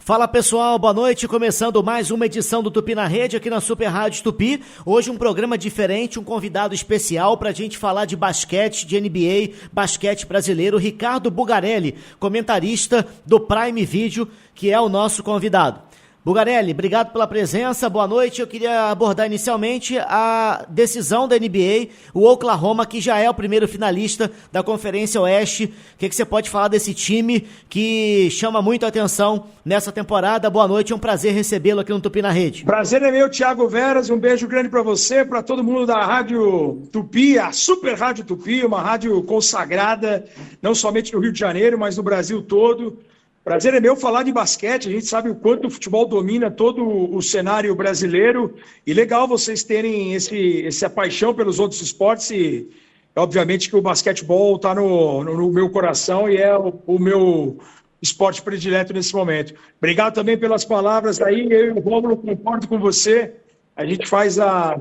Fala pessoal, boa noite, começando mais uma edição do Tupi na Rede aqui na Super Rádio Tupi. Hoje um programa diferente, um convidado especial pra gente falar de basquete, de NBA, basquete brasileiro, Ricardo Bugarelli, comentarista do Prime Video, que é o nosso convidado. Bugarelli, obrigado pela presença, boa noite. Eu queria abordar inicialmente a decisão da NBA, o Oklahoma, que já é o primeiro finalista da Conferência Oeste. O que você pode falar desse time que chama muito a atenção nessa temporada? Boa noite, é um prazer recebê-lo aqui no Tupi na Rede. Prazer é meu, Thiago Veras, um beijo grande para você, para todo mundo da Rádio Tupi, a Super Rádio Tupi, uma rádio consagrada, não somente no Rio de Janeiro, mas no Brasil todo. Prazer é meu falar de basquete, a gente sabe o quanto o futebol domina todo o cenário brasileiro e legal vocês terem essa paixão pelos outros esportes e obviamente que o basquetebol está no meu coração e é o meu esporte predileto nesse momento. Obrigado também pelas palavras aí, eu e o Rômulo concordo com você, a gente faz a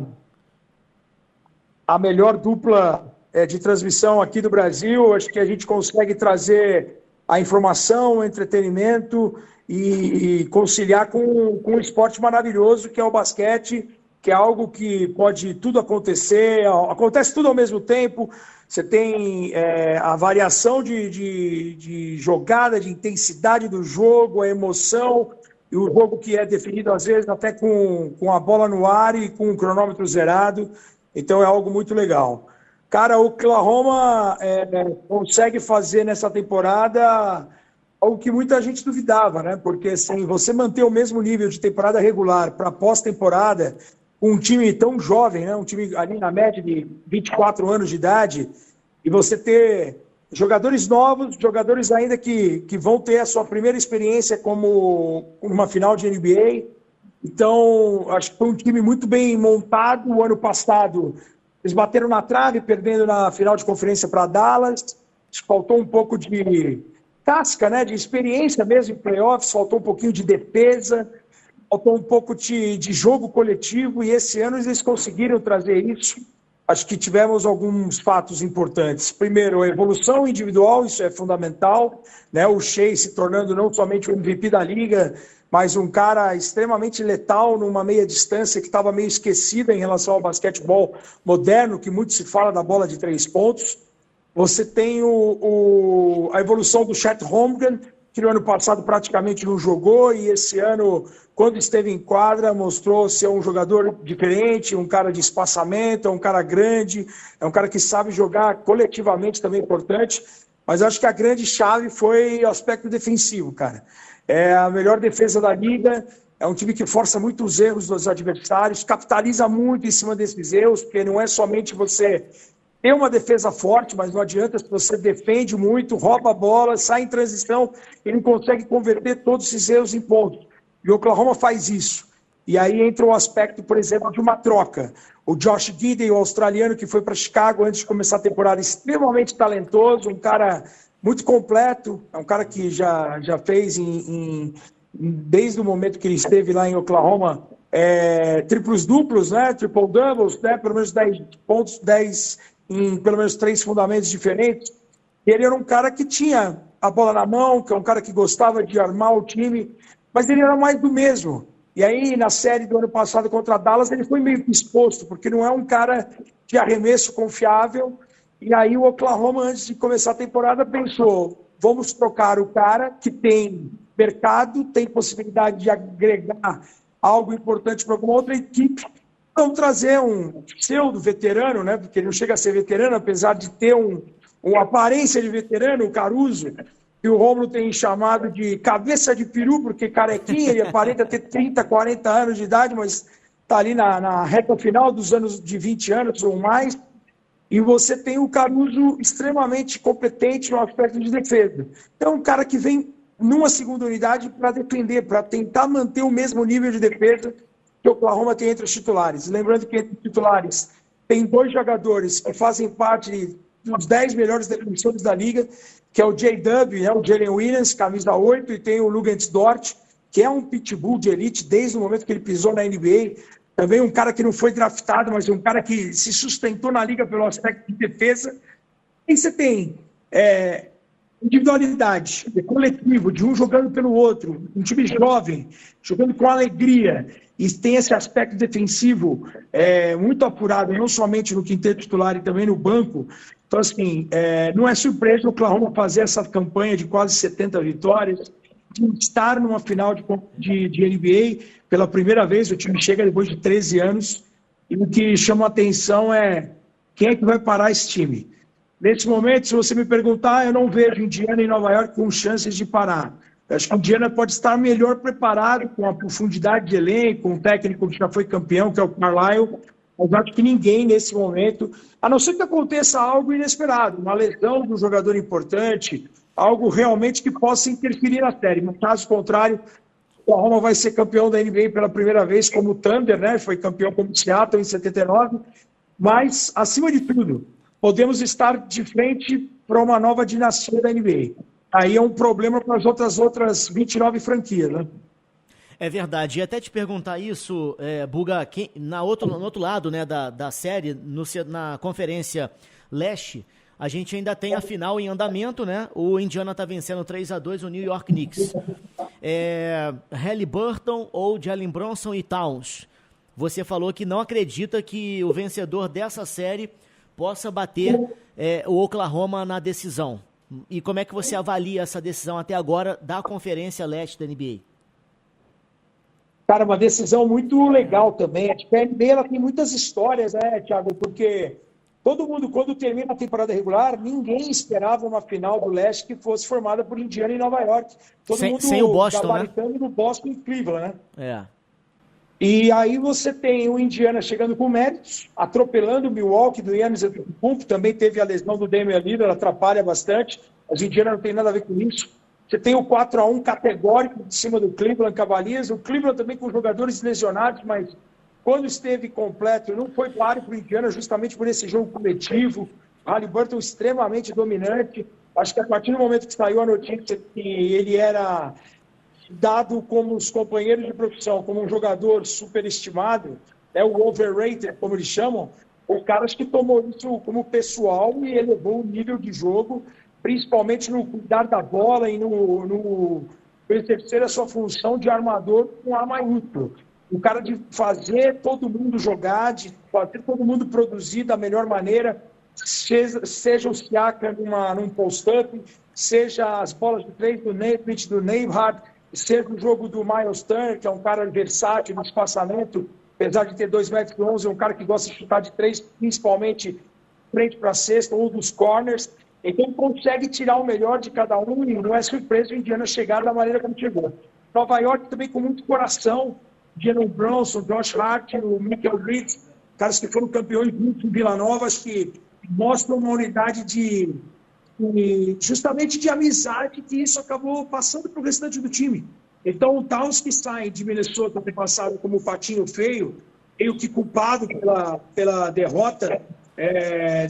melhor dupla de transmissão aqui do Brasil, acho que a gente consegue trazer a informação, o entretenimento e conciliar com um esporte maravilhoso que é o basquete, que é algo que pode tudo acontecer, acontece tudo ao mesmo tempo, você tem a variação de jogada, de intensidade do jogo, a emoção, e o jogo que é definido às vezes até com a bola no ar e com o cronômetro zerado, então é algo muito legal. Cara, o Oklahoma consegue fazer nessa temporada algo que muita gente duvidava, né? Porque assim, você manter o mesmo nível de temporada regular para pós-temporada, com um time tão jovem, né? Um time ali na média de 24 anos de idade, e você ter jogadores novos, jogadores ainda que vão ter a sua primeira experiência como uma final de NBA. Então, acho que foi um time muito bem montado. O ano passado eles bateram na trave, perdendo na final de conferência para Dallas. Faltou um pouco de casca, né, de experiência mesmo em playoffs, faltou um pouquinho de defesa, faltou um pouco de jogo coletivo, e esse ano eles conseguiram trazer isso. Acho que tivemos alguns fatos importantes. Primeiro, a evolução individual, isso é fundamental, né? O Shai se tornando não somente o MVP da liga, mas um cara extremamente letal numa meia distância que estava meio esquecida em relação ao basquetebol moderno, que muito se fala da bola de 3 pontos. Você tem a evolução do Chet Holmgren, que no ano passado praticamente não jogou, e esse ano, quando esteve em quadra, mostrou ser um jogador diferente, um cara de espaçamento, é um cara grande, é um cara que sabe jogar coletivamente, também importante, mas acho que a grande chave foi o aspecto defensivo, cara. É a melhor defesa da liga, é um time que força muito os erros dos adversários, capitaliza muito em cima desses erros, porque não é somente você ter uma defesa forte, mas não adianta se você defende muito, rouba a bola, sai em transição e não consegue converter todos esses erros em pontos. E o Oklahoma faz isso. E aí entra o aspecto, por exemplo, de uma troca. O Josh Giddey, o australiano que foi para Chicago antes de começar a temporada, extremamente talentoso, um cara muito completo, é um cara que já fez desde o momento que ele esteve lá em Oklahoma, triplos duplos, né? Triple doubles, né? Pelo menos 10 pontos, 10 em pelo menos 3 fundamentos diferentes. Ele era um cara que tinha a bola na mão, que é um cara que gostava de armar o time, mas ele era mais do mesmo. E aí, na série do ano passado contra a Dallas, ele foi meio exposto, porque não é um cara de arremesso confiável. E aí o Oklahoma, antes de começar a temporada, pensou, vamos trocar o cara que tem mercado, tem possibilidade de agregar algo importante para alguma outra equipe. Vamos trazer um pseudo-veterano, né? Porque ele não chega a ser veterano, apesar de ter uma aparência de veterano, o Caruso, que o Rômulo tem chamado de cabeça de peru, porque carequinha, ele aparenta ter 30, 40 anos de idade, mas está ali na reta final dos anos de 20 anos ou mais. E você tem o Caruso extremamente competente no aspecto de defesa. Então, um cara que vem numa segunda unidade para defender, para tentar manter o mesmo nível de defesa que o Oklahoma tem entre os titulares. Lembrando que entre os titulares tem 2 jogadores que fazem parte dos 10 melhores defensores da liga, que é o J-Dub, né, o Jalen Williams, camisa 8, e tem o Luguentz Dort, que é um pitbull de elite desde o momento que ele pisou na NBA. Também um cara que não foi draftado, mas um cara que se sustentou na liga pelo aspecto de defesa. E você tem individualidade, de coletivo, de um jogando pelo outro, um time jovem, jogando com alegria, e tem esse aspecto defensivo muito apurado, não somente no quinteto titular e também no banco. Então, assim, não é surpresa o Oklahoma fazer essa campanha de quase 70 vitórias, de estar numa final de NBA pela primeira vez. O time chega depois de 13 anos, e o que chama a atenção é quem é que vai parar esse time. Nesse momento, se você me perguntar, eu não vejo Indiana e Nova York com chances de parar. Eu acho que Indiana pode estar melhor preparado, com a profundidade de elenco, com um técnico que já foi campeão, que é o Carlisle, mas acho que ninguém nesse momento, a não ser que aconteça algo inesperado, uma lesão de um jogador importante, algo realmente que possa interferir na série. No caso contrário, o Oklahoma vai ser campeão da NBA pela primeira vez, como o Thunder, né? Foi campeão como o Seattle em 79, mas, acima de tudo, podemos estar de frente para uma nova dinastia da NBA. Aí é um problema para as outras 29 franquias, né? É verdade. E até te perguntar isso, Buga, no outro lado, né, da série, na Conferência Leste, a gente ainda tem a final em andamento, né? O Indiana está vencendo 3-2 o New York Knicks. Haliburton ou Jalen Brunson e Towns? Você falou que não acredita que o vencedor dessa série possa bater o Oklahoma na decisão. E como é que você avalia essa decisão até agora da Conferência Leste da NBA? Cara, uma decisão muito legal também. A NBA ela tem muitas histórias, né, Thiago? Porque todo mundo, quando termina a temporada regular, ninguém esperava uma final do Leste que fosse formada por Indiana e Nova York. Todo mundo sem o Boston, gabaritando, né? No Boston e Cleveland, né? É. E aí você tem o Indiana chegando com méritos, atropelando o Milwaukee do Giannis Antetokounmpo, também teve a lesão do Damian Lillard, atrapalha bastante, mas o Indiana não tem nada a ver com isso. Você tem o 4-1 categórico de cima do Cleveland Cavaliers, o Cleveland também com jogadores lesionados, mas quando esteve completo não foi páreo para o Indiana, justamente por esse jogo coletivo. Haliburton extremamente dominante. Acho que a partir do momento que saiu a notícia que ele era dado como os companheiros de profissão, como um jogador superestimado, o overrated, como eles chamam, o cara acho que tomou isso como pessoal e elevou o nível de jogo, principalmente no cuidar da bola e no exercer a sua função de armador com A maiúsculo. O cara de fazer todo mundo jogar, de fazer todo mundo produzir da melhor maneira, seja o Siakam num post-up, seja as bolas de três do Nesmith, do Nembhard, seja o jogo do Miles Turner, que é um cara versátil no espaçamento, apesar de ter 2,11 metros, é um cara que gosta de chutar de três, principalmente frente para a cesta ou dos corners. Então consegue tirar o melhor de cada um e não é surpresa o Indiana chegar da maneira como chegou. Nova York também com muito coração, Jalen Brunson, Josh Hart, o Michael Bridges, caras que foram campeões juntos em Vila Nova, que mostram uma unidade justamente de amizade, que isso acabou passando para o restante do time. Então o Towns, que sai de Minnesota ano passado como o patinho feio, meio que culpado pela derrota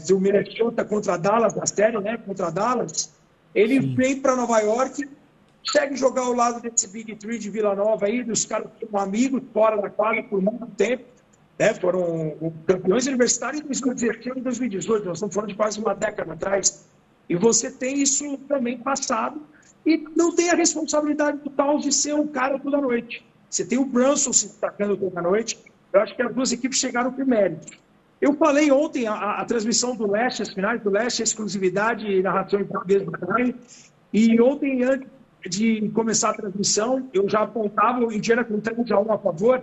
do Minnesota contra Dallas, na série, né, contra Dallas, ele vem para Nova York, consegue jogar ao lado desse Big Three de Vila Nova aí, dos caras que são amigos fora da quadra por muito tempo, né, foram campeões universitários em 2017 e 2018, nós estamos falando de quase uma década atrás, e você tem isso também passado, e não tem a responsabilidade do Towns de ser um cara toda noite. Você tem o Brunson se destacando toda noite, eu acho que as duas equipes chegaram por mérito. Eu falei ontem a transmissão do Leste, as finais do Leste, a exclusividade e narração em português do Prime, e ontem, antes de começar a transmissão, eu já apontava o Indiana com 3-1 a favor.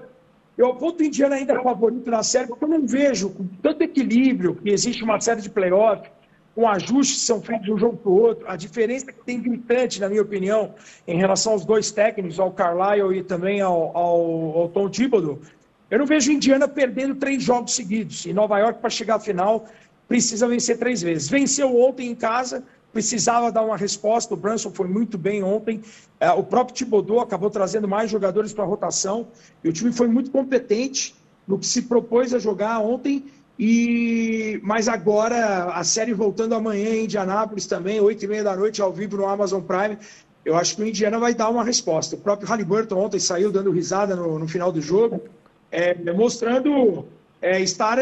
Eu aponto o Indiana ainda favorito na série, porque eu não vejo com tanto equilíbrio que existe uma série de playoff, com ajustes que são feitos de um jogo para o outro, a diferença que tem gritante, na minha opinião, em relação aos dois técnicos, ao Carlisle e também ao Tom Thibodeau. Eu não vejo Indiana perdendo 3 jogos seguidos. E Nova York, para chegar à final, precisa vencer 3 vezes. Venceu ontem em casa, precisava dar uma resposta. O Brunson foi muito bem ontem. O próprio Thibodeau acabou trazendo mais jogadores para a rotação. E o time foi muito competente no que se propôs a jogar ontem. Mas agora, a série voltando amanhã em Indianápolis também, 8h30 da noite, ao vivo no Amazon Prime. Eu acho que o Indiana vai dar uma resposta. O próprio Haliburton ontem saiu dando risada no final do jogo, mostrando estar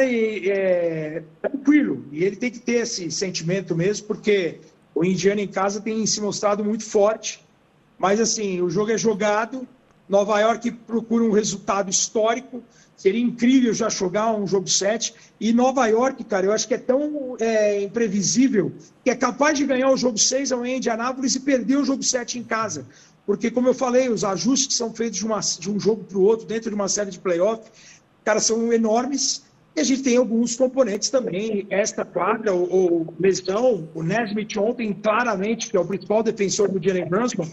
tranquilo. E ele tem que ter esse sentimento mesmo, porque O Indiana em casa tem se mostrado muito forte, mas assim, o jogo é jogado, Nova York procura um resultado histórico, seria incrível já jogar um jogo 7, e Nova York, cara, eu acho que é tão imprevisível que é capaz de ganhar o jogo 6 amanhã em Indianápolis e perder o jogo 7 em casa, porque como eu falei, os ajustes que são feitos de um jogo para o outro dentro de uma série de playoff, cara, são enormes. E a gente tem alguns componentes também, esta quadra, ou lesão, o Nesmith ontem, claramente, que é o principal defensor do Jalen Brunson,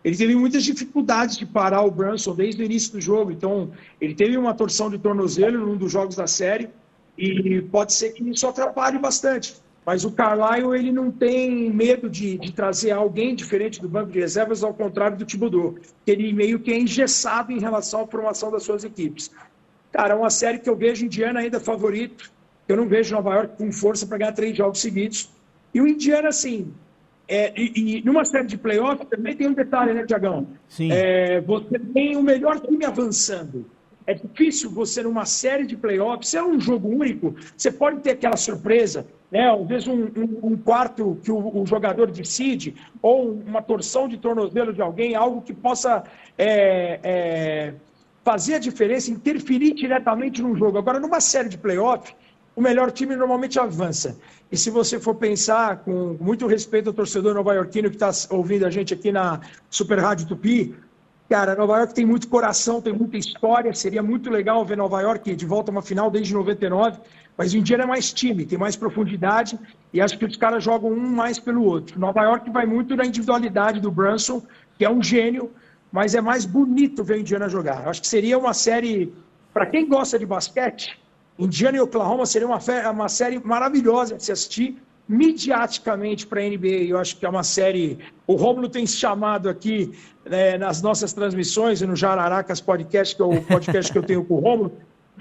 ele teve muitas dificuldades de parar o Brunson desde o início do jogo, então ele teve uma torção de tornozelo num dos jogos da série, e pode ser que isso atrapalhe bastante. Mas o Carlisle, ele não tem medo de trazer alguém diferente do banco de reservas, ao contrário do Thibodeau, que ele meio que é engessado em relação à formação das suas equipes. Cara, é uma série que eu vejo Indiana ainda favorito. Eu não vejo Nova York com força para ganhar 3 jogos seguidos. E o Indiana, assim, e numa série de playoff também tem um detalhe, né, Tiagão? Sim. Você tem o melhor time avançando. É difícil você, numa série de playoffs, se é um jogo único, você pode ter aquela surpresa, né? Às vezes um quarto que o jogador decide, ou uma torção de tornozelo de alguém, algo que possa fazer a diferença, interferir diretamente num jogo. Agora, numa série de playoff, o melhor time normalmente avança. E se você for pensar, com muito respeito ao torcedor nova-iorquino que está ouvindo a gente aqui na Super Rádio Tupi, cara, Nova York tem muito coração, tem muita história, seria muito legal ver Nova York de volta a uma final desde 99, mas o Indiana é mais time, tem mais profundidade, e acho que os caras jogam um mais pelo outro. Nova York vai muito na individualidade do Brunson, que é um gênio, mas é mais bonito ver o Indiana jogar. Acho que seria uma série, para quem gosta de basquete, Indiana e Oklahoma seria uma série maravilhosa de se assistir, midiaticamente para a NBA. Eu acho que é uma série... O Rômulo tem se chamado aqui nas nossas transmissões, e no Jararacas Podcast, que é o podcast que eu tenho com o Rômulo,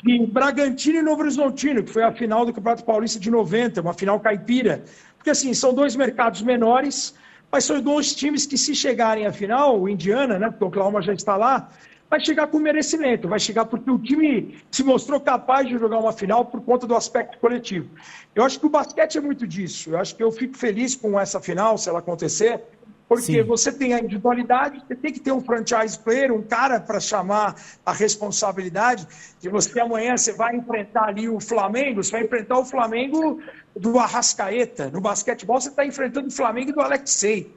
de Bragantino e Novo Horizontino, que foi a final do Campeonato Paulista de 90, uma final caipira. Porque, assim, são 2 mercados menores, mas são 2 times que, se chegarem à final, o Indiana, né, porque o Oklahoma já está lá, vai chegar com merecimento, vai chegar porque o time se mostrou capaz de jogar uma final por conta do aspecto coletivo. Eu acho que o basquete é muito disso. Eu acho que eu fico feliz com essa final, se ela acontecer, porque Sim. Você tem a individualidade, você tem que ter um franchise player, um cara para chamar a responsabilidade de você. Amanhã você vai enfrentar ali o Flamengo, você vai enfrentar o Flamengo do Arrascaeta. No basquetebol você está enfrentando o Flamengo do Alexei,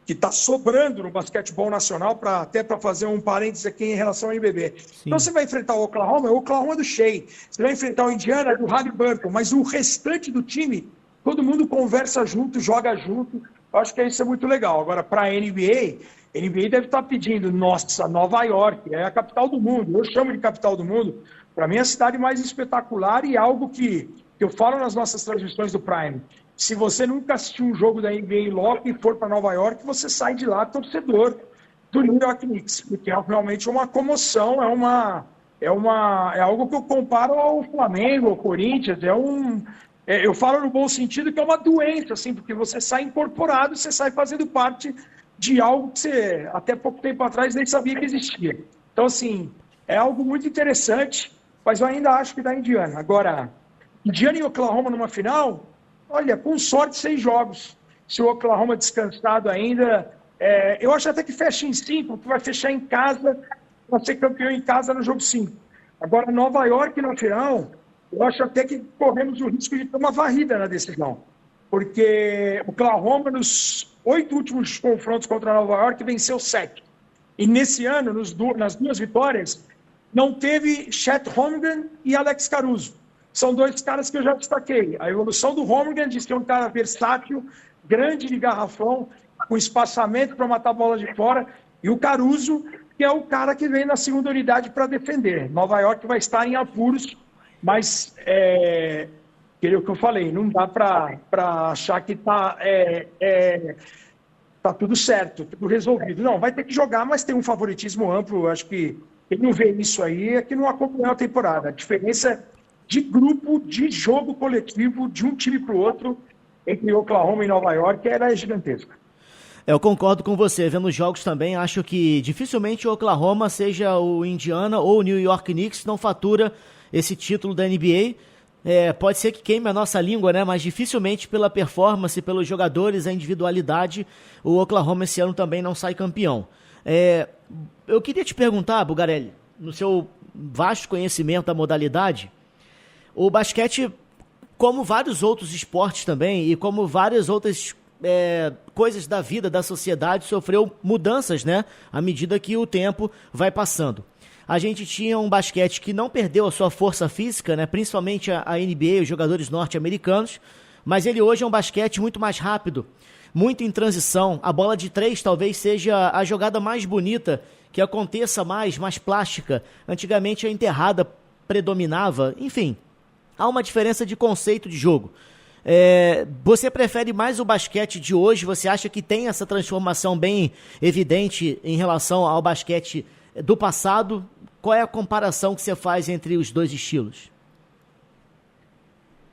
que está sobrando no basquetebol nacional, até para fazer um parênteses aqui em relação ao NBB. Sim. Então você vai enfrentar o Oklahoma do Shea, você vai enfrentar o Indiana do Haliburton, mas o restante do time, todo mundo conversa junto, joga junto. Eu acho que isso é muito legal. Agora, para a NBA deve estar pedindo, nossa, Nova York, é a capital do mundo. Eu chamo de capital do mundo. Para mim, é a cidade mais espetacular e algo que eu falo nas nossas transmissões do Prime. Se você nunca assistiu um jogo da NBA logo e for para Nova York, você sai de lá torcedor do New York Knicks, porque é realmente uma comoção, é algo que eu comparo ao Flamengo, ao Corinthians, eu falo no bom sentido que é uma doença, assim, porque você sai incorporado, você sai fazendo parte de algo que você, até pouco tempo atrás, nem sabia que existia. Então, assim, é algo muito interessante, mas eu ainda acho que dá Indiana. Agora, Indiana e Oklahoma numa final, olha, com sorte, 6 jogos. Se o Oklahoma descansado ainda, eu acho até que fecha em 5, porque vai fechar em casa, vai ser campeão em casa no jogo 5. Agora, Nova York na final, eu acho até que corremos o risco de ter uma varrida na decisão, porque o Oklahoma, nos 8 últimos confrontos contra Nova York, venceu 7. E nesse ano, nas 2 vitórias, não teve Chet Holmgren e Alex Caruso. São 2 caras que eu já destaquei. A evolução do Holmgren, de ser um cara versátil, grande de garrafão, com espaçamento para matar a bola de fora, e o Caruso, que é o cara que vem na segunda unidade para defender. Nova York vai estar em apuros, mas é o que eu falei, não dá para achar que tá tudo certo, tudo resolvido. Não, vai ter que jogar, mas tem um favoritismo amplo. Acho que quem não vê isso aí é que não acompanhou a temporada. A diferença de grupo, de jogo coletivo, de um time para o outro, entre Oklahoma e Nova York, era gigantesca. Eu concordo com você. Vendo os jogos também, acho que dificilmente o Oklahoma, seja o Indiana ou o New York Knicks, não fatura esse título da NBA. Pode ser que queime a nossa língua, né? Mas dificilmente pela performance, pelos jogadores, a individualidade, o Oklahoma esse ano também não sai campeão. Eu queria te perguntar, Bugarelli, no seu vasto conhecimento da modalidade, o basquete, como vários outros esportes também, e como várias outras coisas da vida, da sociedade, sofreu mudanças, né? À medida que o tempo vai passando. A gente tinha um basquete que não perdeu a sua força física, né? Principalmente a NBA, os jogadores norte-americanos, mas ele hoje é um basquete muito mais rápido, muito em transição. A bola de 3 talvez seja a jogada mais bonita, que aconteça mais plástica. Antigamente a enterrada predominava. Enfim, há uma diferença de conceito de jogo. Você prefere mais o basquete de hoje? Você acha que tem essa transformação bem evidente em relação ao basquete do passado? Qual é a comparação que você faz entre os dois estilos?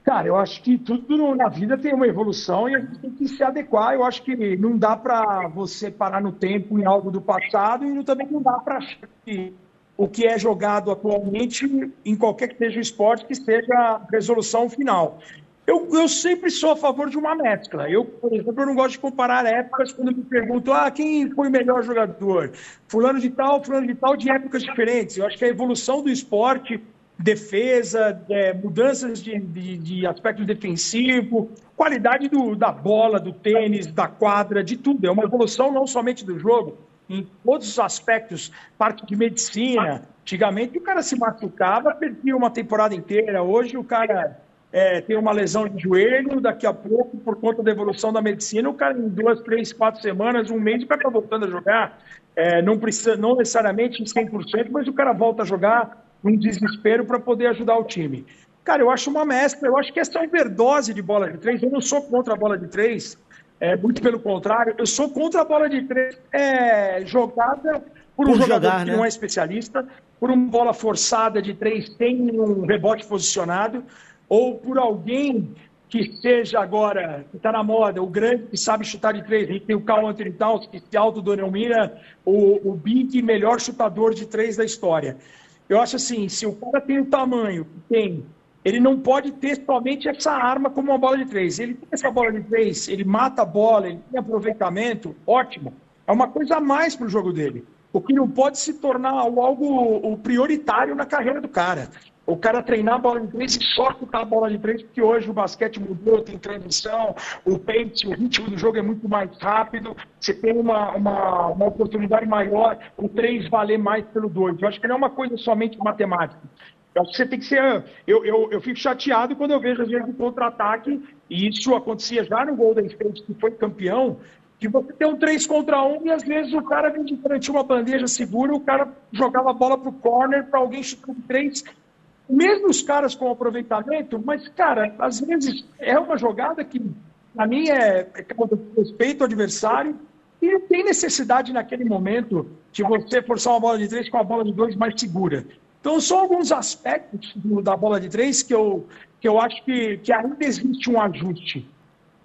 Cara, eu acho que tudo na vida tem uma evolução e a gente tem que se adequar. Eu acho que não dá para você parar no tempo em algo do passado e também não dá para achar que o que é jogado atualmente, em qualquer que seja o esporte, que seja a resolução final. Eu sempre sou a favor de uma mescla. Por exemplo, eu não gosto de comparar épocas quando me perguntam quem foi o melhor jogador? Fulano de tal, de épocas diferentes. Eu acho que a evolução do esporte, defesa, mudanças de aspecto defensivo, qualidade da bola, do tênis, da quadra, de tudo. É uma evolução não somente do jogo, em todos os aspectos, parte de medicina. Antigamente o cara se machucava, perdia uma temporada inteira. Hoje o cara tem uma lesão de joelho, daqui a pouco, por conta da evolução da medicina, o cara em 2, 3, 4 semanas, um mês, o cara está voltando a jogar. Não necessariamente em 100%, mas o cara volta a jogar num desespero para poder ajudar o time. Cara, eu acho uma mescla, eu acho que essa overdose de bola de 3, eu não sou contra a bola de 3, muito pelo contrário, eu sou contra a bola de 3 jogada por um jogador que não é especialista, por uma bola forçada de 3 sem um rebote posicionado, ou por alguém que seja agora, que está na moda, o grande que sabe chutar de 3. A gente tem o Karl Anthony Towns, que se autodenomina o big melhor chutador de 3 da história. Eu acho assim, se o cara tem o tamanho que tem, ele não pode ter somente essa arma como uma bola de 3. Ele tem essa bola de 3, ele mata a bola, ele tem aproveitamento, ótimo. É uma coisa a mais para o jogo dele. O que não pode se tornar algo prioritário na carreira do cara. O cara treinar a bola de 3 e só chutar a bola de 3, porque hoje o basquete mudou, tem transição, o pace, o ritmo do jogo é muito mais rápido, você tem uma oportunidade maior, o 3 valer mais pelo 2. Eu acho que não é uma coisa somente matemática. Eu acho que você tem que ser... Eu fico chateado quando eu vejo, às vezes, um contra-ataque, e isso acontecia já no Golden State, que foi campeão, que você tem um 3 contra 1 e às vezes o cara vem de frente uma bandeja segura, o cara jogava a bola pro corner para alguém chutar de 3, mesmo os caras com aproveitamento, mas, cara, às vezes é uma jogada que, para mim, é respeito ao adversário e não tem necessidade naquele momento de você forçar uma bola de 3 com a bola de 2 mais segura. Então, são alguns aspectos da bola de 3 que eu acho que ainda existe um ajuste.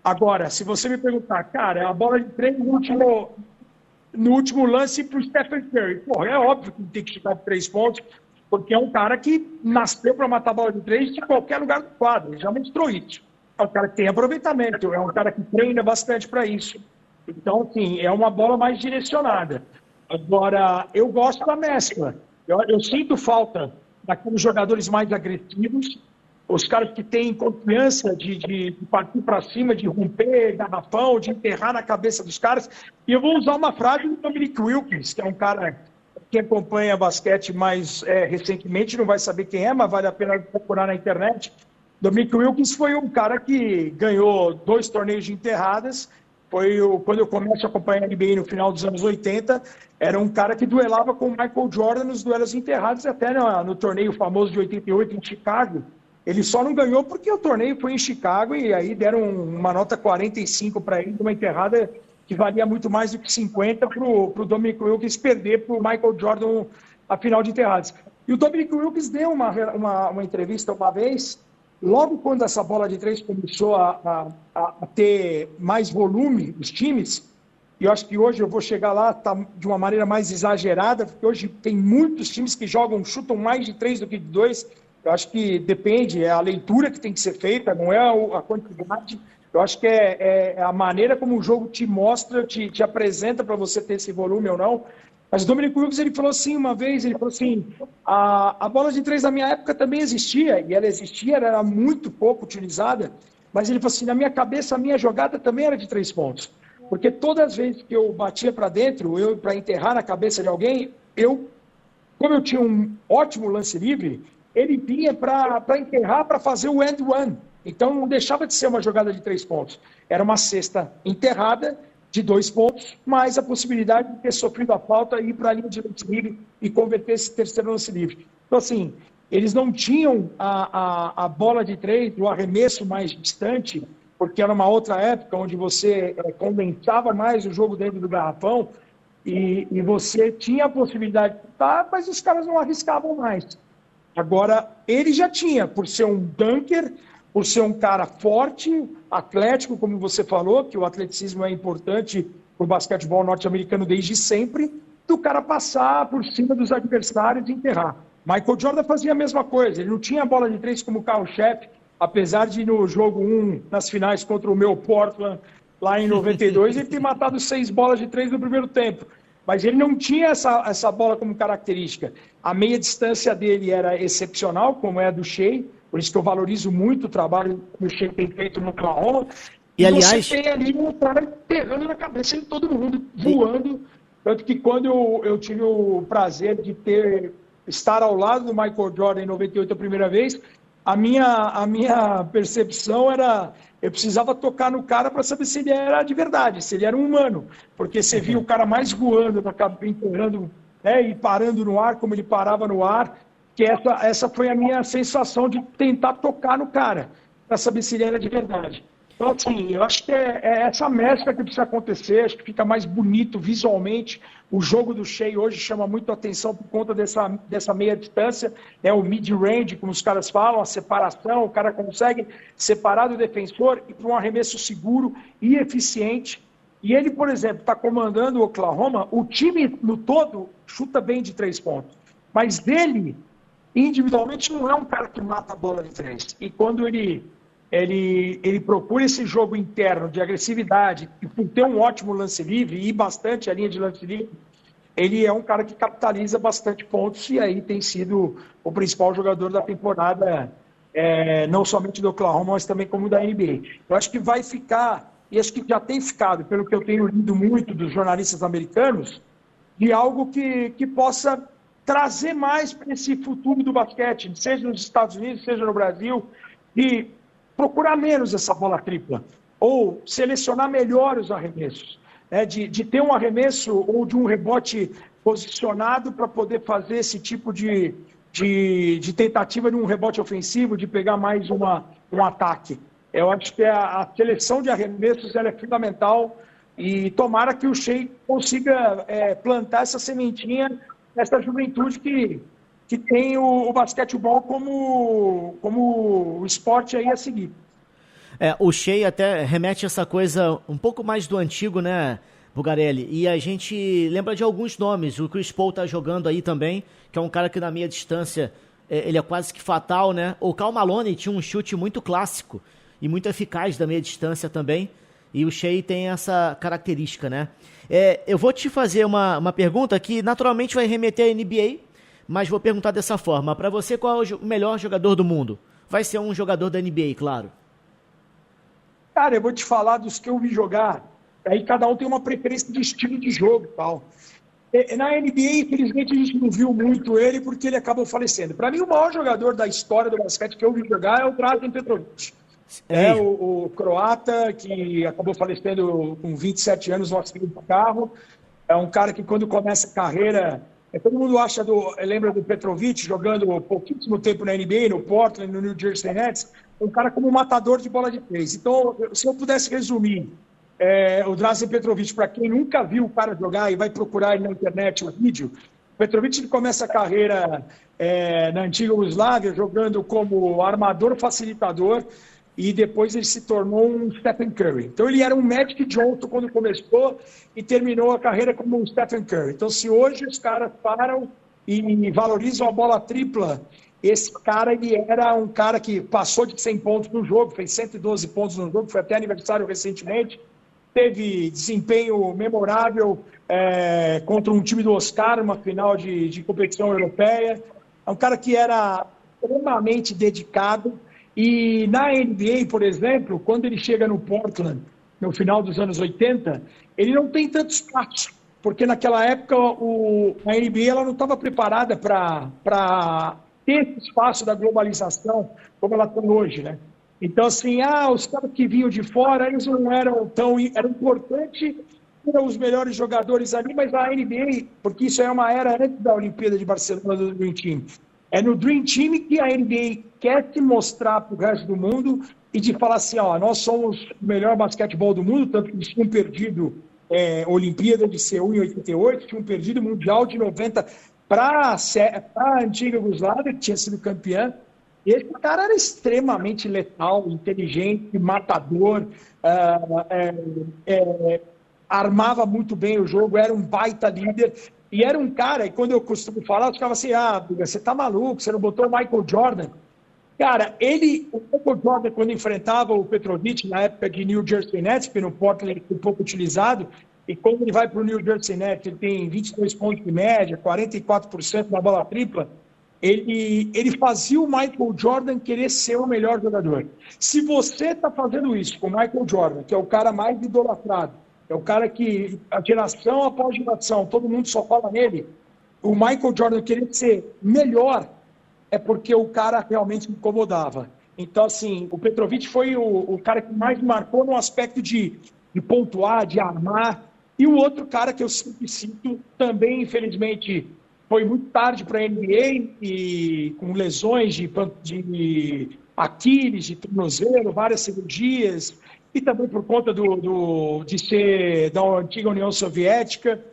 Agora, se você me perguntar, cara, a bola de 3 no último lance para o Stephen Curry, pô, é óbvio que tem que chutar de 3 pontos, porque é um cara que nasceu para matar a bola de 3 de qualquer lugar do quadro, ele já mostrou isso. É um cara que tem aproveitamento, é um cara que treina bastante para isso. Então, assim, é uma bola mais direcionada. Agora, eu gosto da mescla. Eu sinto falta daqueles jogadores mais agressivos, os caras que têm confiança de partir para cima, de romper garrafão, de enterrar na cabeça dos caras. E eu vou usar uma frase do Dominic Wilkins, que é um cara... Quem acompanha basquete mais recentemente não vai saber quem é, mas vale a pena procurar na internet. Dominic Wilkins foi um cara que ganhou 2 torneios de enterradas. Quando eu começo a acompanhar a NBA no final dos anos 80, era um cara que duelava com o Michael Jordan nos duelos enterrados, até no torneio famoso de 88 em Chicago. Ele só não ganhou porque o torneio foi em Chicago e aí deram uma nota 45 para ele, uma enterrada que valia muito mais do que 50 para o Dominic Wilkins perder para o Michael Jordan a final de enterrados. E o Dominic Wilkins deu uma entrevista uma vez, logo quando essa bola de 3 começou a ter mais volume, os times, e eu acho que hoje eu vou chegar lá de uma maneira mais exagerada, porque hoje tem muitos times que chutam mais de 3 do que de 2, Eu acho que depende, é a leitura que tem que ser feita, não é a quantidade. Eu acho que é a maneira como o jogo te mostra, te apresenta para você ter esse volume ou não. Mas o Dominic Wilkes, ele falou assim uma vez, ele falou assim, a bola de 3 na minha época também existia, e ela existia, ela era muito pouco utilizada, mas ele falou assim, na minha cabeça, a minha jogada também era de 3 pontos. Porque todas as vezes que eu batia para dentro, para enterrar na cabeça de alguém, como eu tinha um ótimo lance livre, ele vinha para enterrar, para fazer o end one. Então não deixava de ser uma jogada de 3 pontos. Era uma cesta enterrada de 2 pontos, mais a possibilidade de ter sofrido a falta e ir para a linha de lance livre e converter esse terceiro lance livre. Então, assim, eles não tinham a bola de 3, o arremesso mais distante, porque era uma outra época onde você condensava mais o jogo dentro do garrafão e você tinha a possibilidade de chutar, mas os caras não arriscavam mais. Agora, ele já tinha, por ser um dunker, por ser um cara forte, atlético, como você falou, que o atleticismo é importante para o basquetebol norte-americano desde sempre, do cara passar por cima dos adversários e enterrar. Michael Jordan fazia a mesma coisa, ele não tinha bola de 3 como carro-chefe, apesar de no jogo 1, nas finais contra o meu Portland, lá em 92, ele ter matado 6 bolas de 3 no primeiro tempo. Mas ele não tinha essa bola como característica. A meia distância dele era excepcional, como é a do Shea, por isso que eu valorizo muito o trabalho que o Shea tem feito no Oklahoma. E aliás, você tem ali um cara enterrando na cabeça de todo mundo, voando. Tanto que quando eu tive o prazer de estar ao lado do Michael Jordan em 98 a primeira vez, a minha percepção era, eu precisava tocar no cara para saber se ele era de verdade, se ele era um humano, porque você via o cara mais voando, enterrando, né, e parando no ar, como ele parava no ar, que essa foi a minha sensação de tentar tocar no cara, para saber se ele era de verdade. Então, assim, eu acho que é essa mescla que precisa acontecer, acho que fica mais bonito visualmente. O jogo do Shea hoje chama muito a atenção por conta dessa meia distância, né, o mid-range, como os caras falam, a separação, o cara consegue separar do defensor e para um arremesso seguro e eficiente. E ele, por exemplo, está comandando o Oklahoma, o time no todo chuta bem de 3 pontos, mas ele, individualmente, não é um cara que mata a bola de 3. E quando ele procura esse jogo interno de agressividade e por ter um ótimo lance livre e bastante a linha de lance livre, ele é um cara que capitaliza bastante pontos e aí tem sido o principal jogador da temporada, não somente do Oklahoma, mas também como da NBA. Eu acho que vai ficar, e acho que já tem ficado, pelo que eu tenho lido muito dos jornalistas americanos, de algo que possa trazer mais para esse futuro do basquete, seja nos Estados Unidos, seja no Brasil, e procurar menos essa bola tripla, ou selecionar melhor os arremessos, né? de ter um arremesso ou de um rebote posicionado para poder fazer esse tipo de tentativa de um rebote ofensivo, de pegar mais um ataque. Eu acho que a seleção de arremessos ela é fundamental e tomara que o Shea consiga plantar essa sementinha nessa juventude que tem o basquetebol como o esporte aí a seguir. O Shea até remete a essa coisa um pouco mais do antigo, né, Bugarelli? E a gente lembra de alguns nomes. O Chris Paul tá jogando aí também, que é um cara que na meia distância ele é quase que fatal, né? O Karl Malone tinha um chute muito clássico e muito eficaz da meia distância também. E o Shea tem essa característica, né? Eu vou te fazer uma pergunta que naturalmente vai remeter à NBA, mas vou perguntar dessa forma. Para você, qual é o melhor jogador do mundo? Vai ser um jogador da NBA, claro. Cara, eu vou te falar dos que eu vi jogar. Aí cada um tem uma preferência de estilo de jogo e tal. Na NBA, infelizmente, a gente não viu muito ele porque ele acabou falecendo. Para mim, o maior jogador da história do basquete que eu vi jogar é o Drazen Petrovic. O croata que acabou falecendo com 27 anos no acidente de carro. É um cara que quando começa a carreira... todo mundo lembra do Petrovic jogando pouquíssimo tempo na NBA, no Portland, no New Jersey Nets, um cara como matador de bola de 3. Então, se eu pudesse resumir o Drazen Petrovic, para quem nunca viu o cara jogar e vai procurar na internet o vídeo, o Petrovic ele começa a carreira na antiga Yugoslávia jogando como armador facilitador e depois ele se tornou um Stephen Curry. Então ele era um Magic Johnson quando começou e terminou a carreira como um Stephen Curry. Então se hoje os caras param e valorizam a bola tripla. Esse cara, ele era um cara que passou de 100 pontos no jogo, fez 112 pontos no jogo, foi até aniversário recentemente, teve desempenho memorável contra um time do Oscar, uma final de competição europeia. É um cara que era extremamente dedicado. E na NBA, por exemplo, quando ele chega no Portland, no final dos anos 80, ele não tem tanto espaço, porque naquela época a NBA ela não estava preparada para ter esse espaço da globalização como ela tem hoje, né? Então, assim, os caras que vinham de fora, eles não eram tão... Era importante ter os melhores jogadores ali, mas a NBA, porque isso é uma era antes da Olimpíada de Barcelona do Dream Team, é no Dream Team que a NBA quer se mostrar para o resto do mundo e de falar assim, nós somos o melhor basquetebol do mundo, tanto que eles tinham perdido a Olimpíada de Seul em 88, tinham perdido o Mundial de 90 para a antiga Yugoslávia, que tinha sido campeã. E esse cara era extremamente letal, inteligente, matador, armava muito bem o jogo, era um baita líder. E era um cara, e quando eu costumo falar, eu ficava assim, Duga, você tá maluco, você não botou o Michael Jordan? Cara, o Michael Jordan, quando enfrentava o Petrovic, na época de New Jersey Nets, porque no Portland ele foi pouco utilizado, e quando ele vai para o New Jersey Nets, ele tem 22 pontos de média, 44% na bola tripla, ele fazia o Michael Jordan querer ser o melhor jogador. Se você está fazendo isso com o Michael Jordan, que é o cara mais idolatrado, é o cara que, a geração após geração, todo mundo só fala nele, o Michael Jordan querer ser melhor, é porque o cara realmente incomodava. Então, assim, o Petrovic foi o cara que mais marcou no aspecto de pontuar, de armar. E o outro cara que eu sempre cito, também, infelizmente, foi muito tarde para a NBA, e com lesões de Aquiles, de tornozelo, várias cirurgias, e também por conta de ser da antiga União Soviética,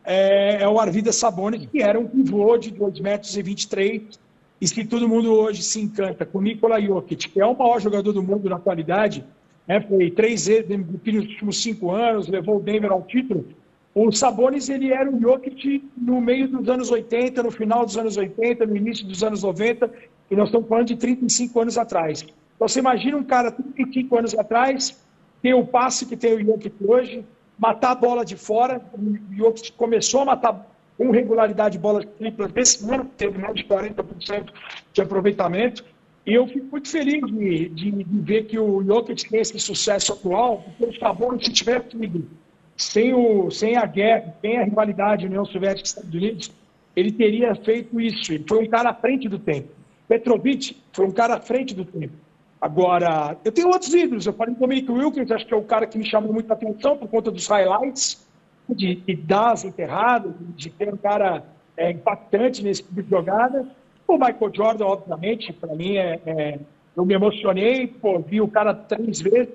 é o Arvydas Sabonis, que era um pivô de 2,23 metros, e se todo mundo hoje se encanta com Nikola Jokic, que é o maior jogador do mundo na atualidade, foi 3 vezes nos últimos 5 anos, levou o Denver ao título. O Sabonis, ele era um Jokic no meio dos anos 80, no final dos anos 80, no início dos anos 90, e nós estamos falando de 35 anos atrás. Então você imagina um cara 35 anos atrás, ter o passe que tem o Jokic hoje, matar a bola de fora. O Jokic começou a matar com regularidade bolas triplas desse ano, teve mais de 40% de aproveitamento. E eu fico muito feliz de ver que o Jokic tem esse sucesso atual, porque o Sabonis, se tiver tido sem a guerra, sem a rivalidade União Soviética e Estados Unidos, ele teria feito isso. Ele foi um cara à frente do tempo. Petrovic foi um cara à frente do tempo. Agora, eu tenho outros ídolos. Eu falei com o Dominic Wilkins, acho que é o cara que me chamou muita atenção por conta dos highlights, de dar as enterradas, de ter um cara impactante nesse tipo de jogada. O Michael Jordan, obviamente, para mim, eu me emocionei, vi o cara 3 vezes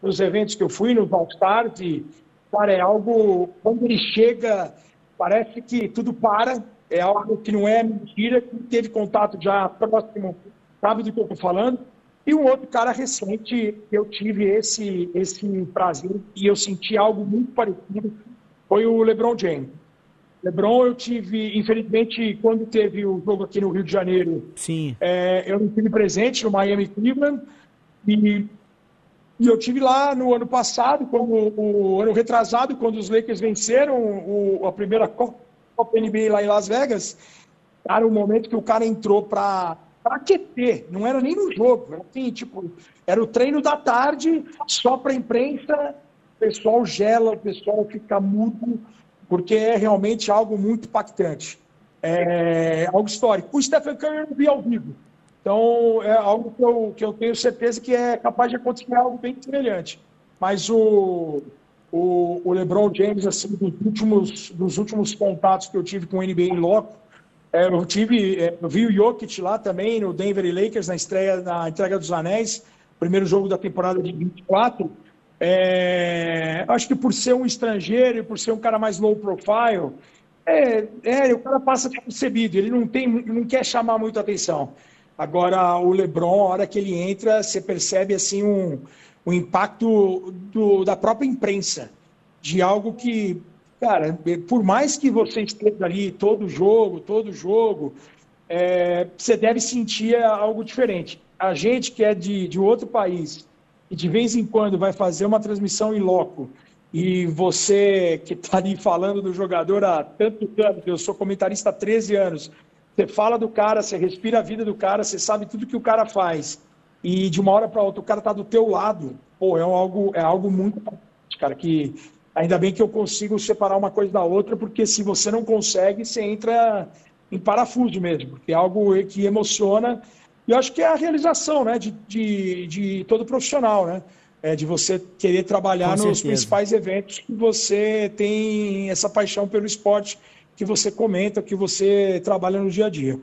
nos eventos que eu fui, nos All-Stars, e, cara, é algo, quando ele chega, parece que tudo para, é algo que não é mentira, que teve contato já próximo, sabe do que eu estou falando. E um outro cara recente, que eu tive esse prazer, e eu senti algo muito parecido, foi o LeBron James. LeBron, eu tive, infelizmente, quando teve o jogo aqui no Rio de Janeiro, Sim. Eu não tive presente no Miami Cleveland, e eu tive lá no ano passado, o ano retrasado, quando os Lakers venceram a primeira Copa NBA lá em Las Vegas. Cara, o momento que o cara entrou para aquecer, não era nem no jogo, era assim, era o treino da tarde, só para a imprensa, o pessoal gela, o pessoal fica mudo, porque é realmente algo muito impactante, algo histórico. O Stephen Curry eu não vi ao vivo, então é algo que eu tenho certeza que é capaz de acontecer algo bem semelhante. Mas o LeBron James, assim, dos últimos contatos que eu tive com o NBA em loco, eu vi o Jokic lá também, no Denver Lakers, na entrega dos anéis, primeiro jogo da temporada de 24. Acho que por ser um estrangeiro e por ser um cara mais low profile, o cara passa despercebido, ele não quer chamar muita atenção. Agora, o LeBron, a hora que ele entra, você percebe assim um impacto da própria imprensa, de algo que, cara, por mais que você esteja ali todo jogo, você deve sentir algo diferente. A gente que é de outro país e de vez em quando vai fazer uma transmissão em loco e você que está ali falando do jogador há tanto tempo, eu sou comentarista há 13 anos, você fala do cara, você respira a vida do cara, você sabe tudo que o cara faz e de uma hora para outra o cara está do teu lado, pô, é algo muito, cara, que ainda bem que eu consigo separar uma coisa da outra, porque se você não consegue, você entra em parafuso mesmo, porque é algo que emociona. E eu acho que é a realização, né, de todo profissional, né? De você querer trabalhar nos principais eventos que você tem essa paixão pelo esporte que você comenta, que você trabalha no dia a dia.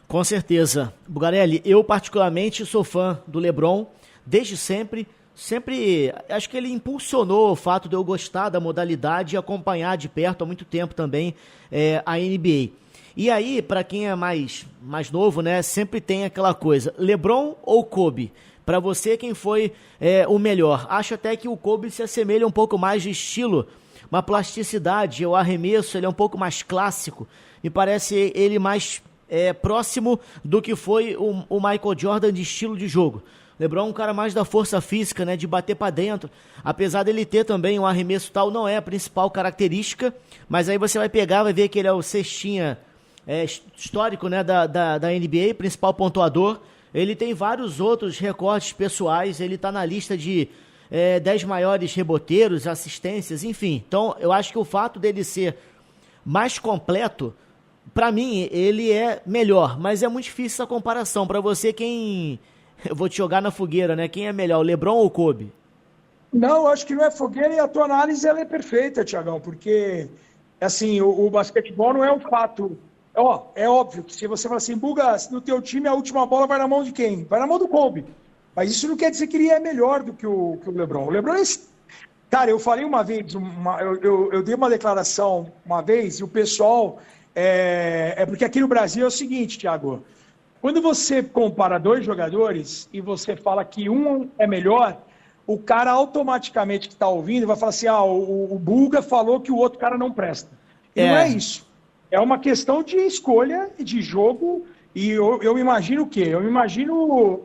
Com certeza. Bugarelli, eu particularmente sou fã do LeBron desde sempre. Sempre, acho que ele impulsionou o fato de eu gostar da modalidade e acompanhar de perto há muito tempo também a NBA. E aí, para quem é mais novo, né, sempre tem aquela coisa, LeBron ou Kobe? Para você, quem foi o melhor? Acho até que o Kobe se assemelha um pouco mais de estilo, uma plasticidade, o arremesso, ele é um pouco mais clássico, me parece ele mais próximo do que foi o Michael Jordan de estilo de jogo. LeBron é um cara mais da força física, né, de bater para dentro, apesar dele ter também um arremesso tal, não é a principal característica, mas aí você vai pegar, vai ver que ele é o cestinha histórico, né, da NBA, principal pontuador. Ele tem vários outros recordes pessoais, ele está na lista de 10 maiores reboteiros, assistências, enfim. Então, eu acho que o fato dele ser mais completo, para mim, ele é melhor, mas é muito difícil essa comparação. Para você, eu vou te jogar na fogueira, né? Quem é melhor, o LeBron ou o Kobe? Não, eu acho que não é fogueira e a tua análise ela é perfeita, Tiagão, porque assim, o basquetebol não é um fato. É óbvio que se você fala assim, Buga, no teu time a última bola vai na mão de quem? Vai na mão do Kobe. Mas isso não quer dizer que ele é melhor do que o LeBron. O LeBron é... Cara, eu falei uma vez, eu dei uma declaração uma vez e o pessoal... porque aqui no Brasil é o seguinte, Thiago, quando você compara dois jogadores e você fala que um é melhor, o cara automaticamente que está ouvindo vai falar assim, o Buga falou que o outro cara não presta. E não é isso. É uma questão de escolha de jogo e eu imagino o quê? Eu imagino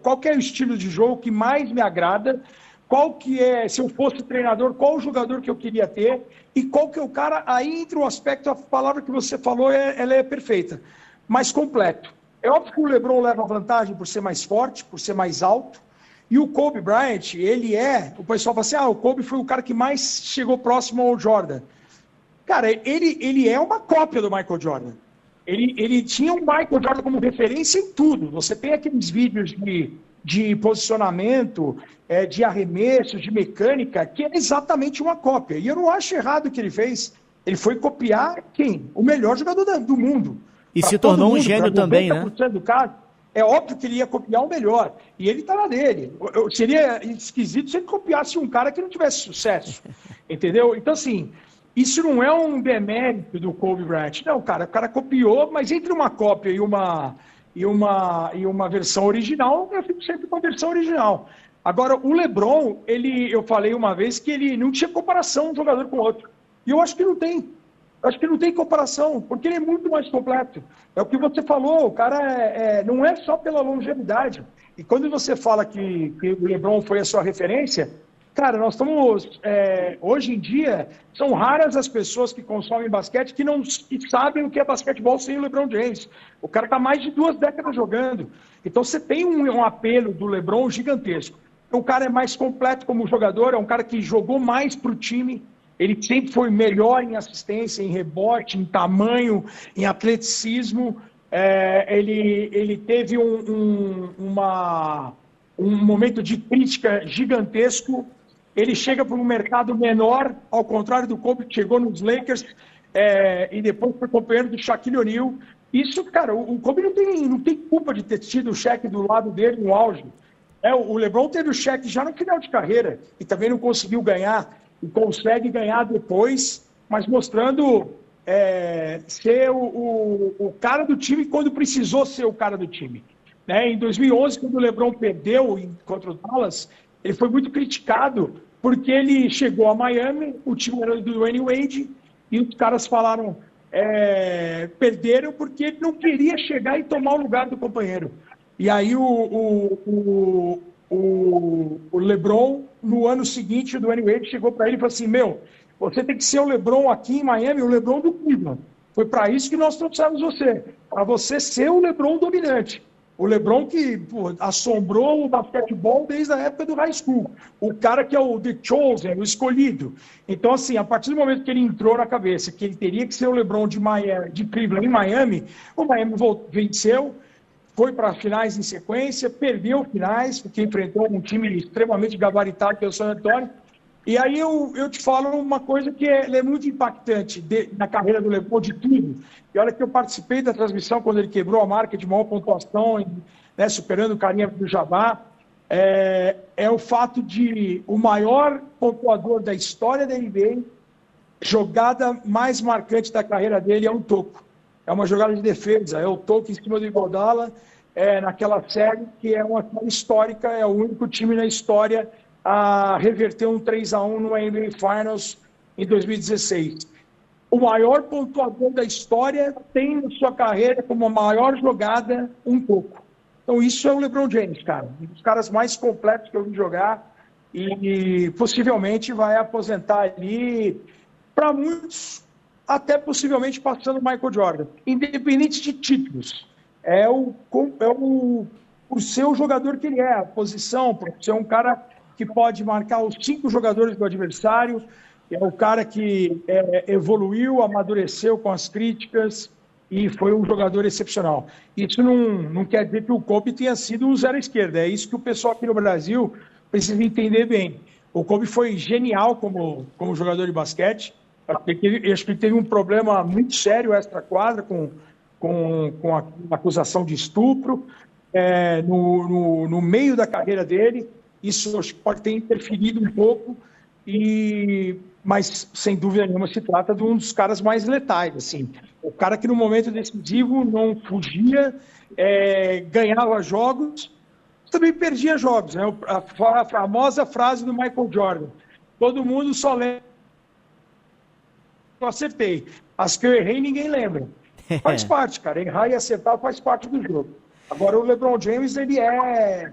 qual que é o estilo de jogo que mais me agrada, qual que é, se eu fosse treinador, qual o jogador que eu queria ter e qual que é o cara, aí entra o aspecto, a palavra que você falou, ela é perfeita, mais completo. É óbvio que o LeBron leva vantagem por ser mais forte, por ser mais alto, e o Kobe Bryant, o pessoal fala assim, o Kobe foi o cara que mais chegou próximo ao Jordan. Cara, ele é uma cópia do Michael Jordan. Ele tinha o Michael Jordan como referência em tudo. Você tem aqueles vídeos de posicionamento, de arremesso, de mecânica, que é exatamente uma cópia. E eu não acho errado o que ele fez. Ele foi copiar quem? O melhor jogador do mundo. E se tornou um gênio também, né? Do caso, é óbvio que ele ia copiar o melhor. E ele tá na dele. Seria esquisito se ele copiasse um cara que não tivesse sucesso. Entendeu? Então, assim, isso não é um demérito do Kobe Bryant. Não, cara, o cara copiou, mas entre uma cópia e uma versão original, eu fico sempre com a versão original. Agora, o LeBron, eu falei uma vez que ele não tinha comparação um jogador com o outro. E eu acho que não tem. Eu acho que não tem comparação, porque ele é muito mais completo. É o que você falou, o cara não é só pela longevidade. E quando você fala que o LeBron foi a sua referência, cara, nós estamos... hoje em dia, são raras as pessoas que consomem basquete que sabem o que é basquetebol sem o LeBron James. O cara está mais de 2 décadas jogando. Então você tem um apelo do LeBron gigantesco. O cara é mais completo como jogador, é um cara que jogou mais para o time. Ele sempre foi melhor em assistência, em rebote, em tamanho, em atleticismo. Ele teve um momento de crítica gigantesco. Ele chega para um mercado menor, ao contrário do Kobe, que chegou nos Lakers e depois foi companheiro do Shaquille O'Neal. Isso, cara, o Kobe não tem culpa de ter tido o Shaq do lado dele no auge. O LeBron teve o Shaq já no final de carreira e também não conseguiu ganhar. E consegue ganhar depois, mas mostrando ser o cara do time quando precisou ser o cara do time. Em 2011, quando o LeBron perdeu contra o Dallas, ele foi muito criticado porque ele chegou a Miami, o time era do Dwayne Wade, e os caras falaram, perderam porque ele não queria chegar e tomar o lugar do companheiro. E aí o LeBron, no ano seguinte, o Dwayne Wade chegou para ele e falou assim, você tem que ser o LeBron aqui em Miami, o LeBron do Cleveland. Foi para isso que nós trouxemos você, para você ser o LeBron dominante. O LeBron que assombrou o basquetebol desde a época do high school. O cara que é o The Chosen, o escolhido. Então, assim, a partir do momento que ele entrou na cabeça que ele teria que ser o LeBron de Cleveland em Miami, o Miami venceu, foi para finais em sequência, perdeu finais, porque enfrentou um time extremamente gabaritado, que é o San Antonio. E aí eu te falo uma coisa que é muito impactante na carreira do LeBron, de tudo. E olha que eu participei da transmissão quando ele quebrou a marca de maior pontuação, né, superando o carinha do Jabá. É o fato de o maior pontuador da história da NBA, jogada mais marcante da carreira dele é um toco. É uma jogada de defesa, é o toco em cima do Iguodala, naquela série que é uma série histórica, é o único time na história a reverter um 3-1 no NBA Finals em 2016. O maior pontuador da história tem na sua carreira como a maior jogada um pouco. Então isso é o LeBron James, cara. Um dos caras mais completos que eu vi jogar e possivelmente vai aposentar ali, para muitos, até possivelmente passando o Michael Jordan. Independente de títulos. É o seu jogador que ele é, a posição, por ser um cara que pode marcar os 5 jogadores do adversário, é o cara que evoluiu, amadureceu com as críticas e foi um jogador excepcional. Isso não quer dizer que o Kobe tenha sido um zero à esquerda, é isso que o pessoal aqui no Brasil precisa entender bem. O Kobe foi genial como jogador de basquete, acho que ele teve um problema muito sério extra-quadra com a acusação de estupro no meio da carreira dele. Isso pode ter interferido um pouco, mas sem dúvida nenhuma se trata de um dos caras mais letais. Assim. O cara que no momento decisivo não fugia, ganhava jogos, também perdia jogos. Né? A famosa frase do Michael Jordan, todo mundo só lembra, eu acertei. As que eu errei ninguém lembra. Faz parte, cara. Errar e acertar faz parte do jogo. Agora o LeBron James, ele é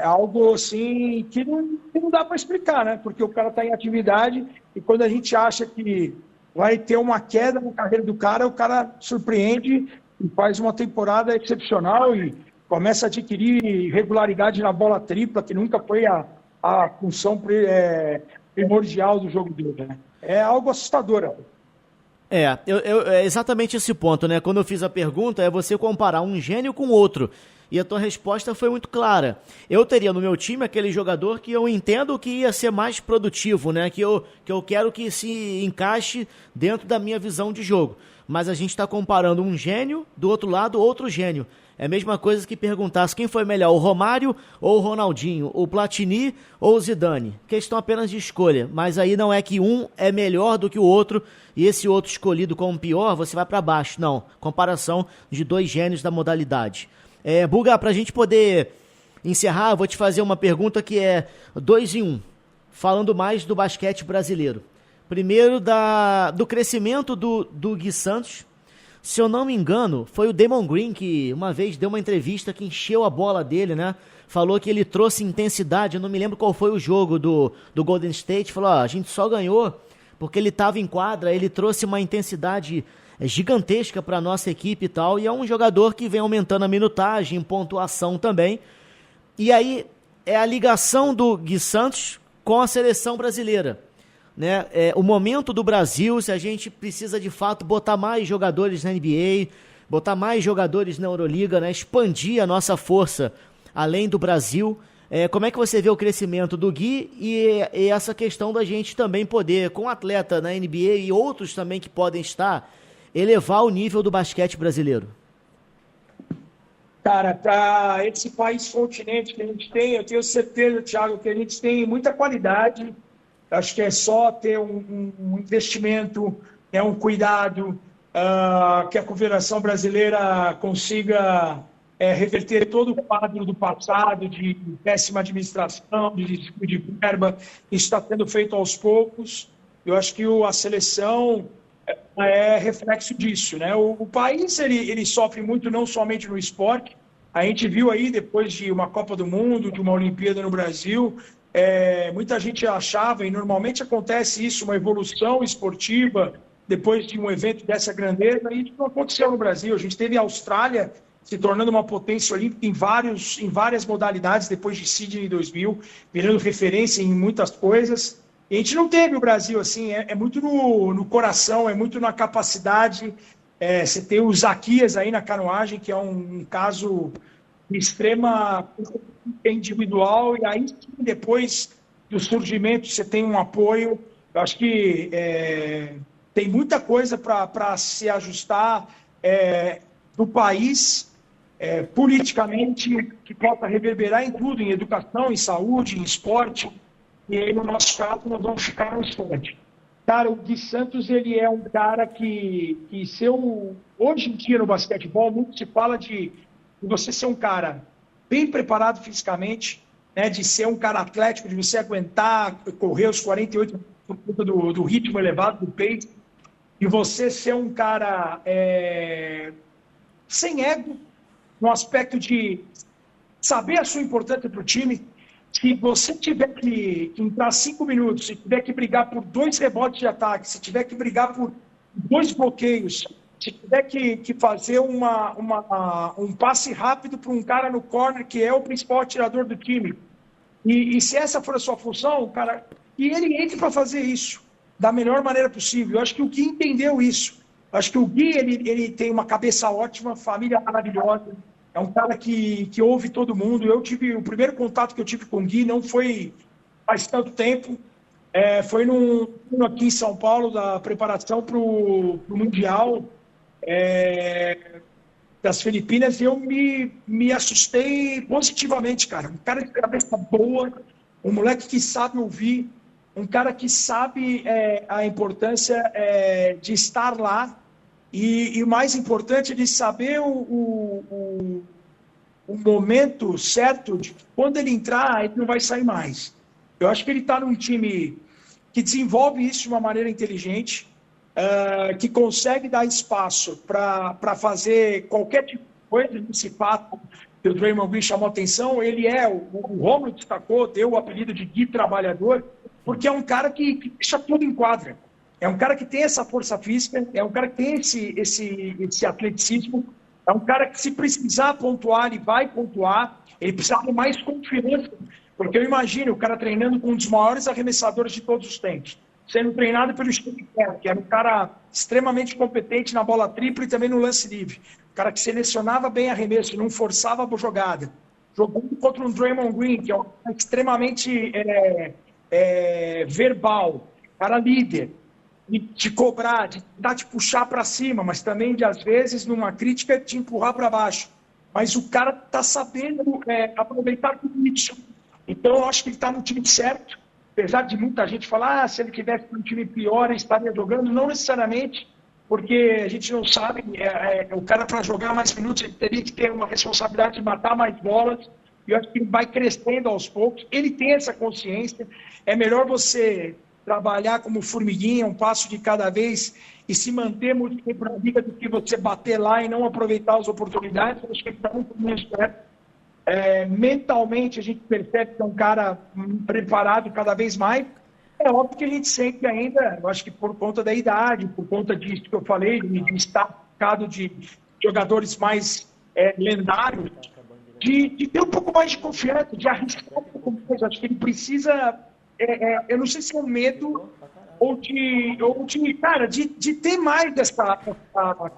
algo assim que não dá para explicar, né? Porque o cara está em atividade e quando a gente acha que vai ter uma queda na carreira do cara, o cara surpreende e faz uma temporada excepcional e começa a adquirir regularidade na bola tripla, que nunca foi a função primordial do jogo dele, né? É algo assustador. É exatamente esse ponto, né? Quando eu fiz a pergunta, é você comparar um gênio com outro. E a tua resposta foi muito clara. Eu teria no meu time aquele jogador que eu entendo que ia ser mais produtivo, né? Que eu quero que se encaixe dentro da minha visão de jogo. Mas a gente está comparando um gênio, do outro lado, outro gênio. É a mesma coisa que perguntasse quem foi melhor, o Romário ou o Ronaldinho, o Platini ou o Zidane. Questão apenas de escolha. Mas aí não é que um é melhor do que o outro e esse outro escolhido como pior, você vai para baixo. Não. Comparação de 2 gênios da modalidade. Buga, para a gente poder encerrar, eu vou te fazer uma pergunta que é 2 em 1, falando mais do basquete brasileiro. Primeiro, do crescimento do Gui Santos. Se eu não me engano, foi o Damon Green que uma vez deu uma entrevista que encheu a bola dele, né? Falou que ele trouxe intensidade, eu não me lembro qual foi o jogo do Golden State, falou, a gente só ganhou porque ele estava em quadra, ele trouxe uma intensidade gigantesca para a nossa equipe e tal, e é um jogador que vem aumentando a minutagem, pontuação também. E aí é a ligação do Gui Santos com a seleção brasileira, né? O momento do Brasil, se a gente precisa de fato botar mais jogadores na NBA, botar mais jogadores na Euroliga, né? Expandir a nossa força além do Brasil. Como é que você vê o crescimento do Gui e essa questão da gente também poder, com atleta na NBA e outros também que podem estar, elevar o nível do basquete brasileiro? Cara, para esse país continente que a gente tem, eu tenho certeza, Thiago, que a gente tem muita qualidade. Acho que é só ter um investimento, um cuidado, que a Confederação Brasileira consiga reverter todo o quadro do passado, de péssima administração, de desvio de verba. Isso está sendo feito aos poucos. Eu acho que a seleção é reflexo disso, né? O país ele sofre muito, não somente no esporte. A gente viu aí, depois de uma Copa do Mundo, de uma Olimpíada no Brasil, muita gente achava, e normalmente acontece isso, uma evolução esportiva depois de um evento dessa grandeza, e isso não aconteceu no Brasil. A gente teve a Austrália se tornando uma potência olímpica em várias modalidades, depois de Sydney 2000, virando referência em muitas coisas. E a gente não teve o Brasil assim, é muito no coração, é muito na capacidade. Você tem o Zaquias aí na canoagem, que é um caso de extrema individual, e aí depois do surgimento você tem um apoio. Eu acho que tem muita coisa para se ajustar no país, politicamente, que possa reverberar em tudo, em educação, em saúde, em esporte. E aí, no nosso caso, nós vamos ficar no esporte. Cara, o Gui Santos, ele é um cara que hoje em dia no basquetebol, muito se fala de você ser um cara bem preparado fisicamente, né, de ser um cara atlético, de você aguentar correr os 48 por conta do ritmo elevado do pace, e você ser um cara sem ego, no aspecto de saber a sua importância para o time. Se você tiver que entrar 5 minutos, se tiver que brigar por 2 rebotes de ataque, se tiver que brigar por 2 bloqueios, se tiver que fazer um passe rápido para um cara no corner, que é o principal atirador do time, e se essa for a sua função, cara, e ele entra para fazer isso da melhor maneira possível. Eu acho que o Gui entendeu isso. Eu acho que o Gui ele tem uma cabeça ótima, família maravilhosa. É um cara que ouve todo mundo. O primeiro contato que eu tive com o Gui não foi faz tanto tempo. Foi aqui em São Paulo, da preparação para o Mundial das Filipinas, e eu me assustei positivamente, cara. Um cara de cabeça boa, um moleque que sabe ouvir, um cara que sabe a importância de estar lá. E o mais importante é de saber o momento certo de que quando ele entrar, ele não vai sair mais. Eu acho que ele está num time que desenvolve isso de uma maneira inteligente, que consegue dar espaço para fazer qualquer tipo de coisa. Esse fato que o Draymond Green chamou atenção, ele o Romulo destacou, deu o apelido de Gui Trabalhador, porque é um cara que deixa tudo em quadra. É um cara que tem essa força física, é um cara que tem esse atleticismo, é um cara que, se precisar pontuar, ele vai pontuar, ele precisa ter mais confiança, porque eu imagino o cara treinando com um dos maiores arremessadores de todos os tempos, sendo treinado pelo Steve Kerr, que era um cara extremamente competente na bola tripla e também no lance livre, um cara que selecionava bem arremesso, não forçava a jogada, jogando contra um Draymond Green, que é um cara extremamente verbal, cara líder, de te cobrar, de tentar te puxar para cima, mas também, de, às vezes, numa crítica, te empurrar para baixo. Mas o cara está sabendo aproveitar tudo isso. Então, eu acho que ele está no time certo, apesar de muita gente falar, se ele tivesse um time pior, ele estaria jogando. Não necessariamente, porque a gente não sabe, o cara, para jogar mais minutos, ele teria que ter uma responsabilidade de matar mais bolas, e eu acho que ele vai crescendo aos poucos. Ele tem essa consciência. É melhor você trabalhar como formiguinha, um passo de cada vez, e se manter muito tempo na liga do que você bater lá e não aproveitar as oportunidades. Eu acho que ele está muito bem certo. Mentalmente, a gente percebe que é um cara preparado cada vez mais. É óbvio que a gente sente ainda, eu acho que por conta da idade, por conta disso que eu falei, de estar focado de jogadores mais lendários, de ter um pouco mais de confiança, de arriscar um pouco mais. Acho que ele precisa... eu não sei se é um medo ou de ter mais dessa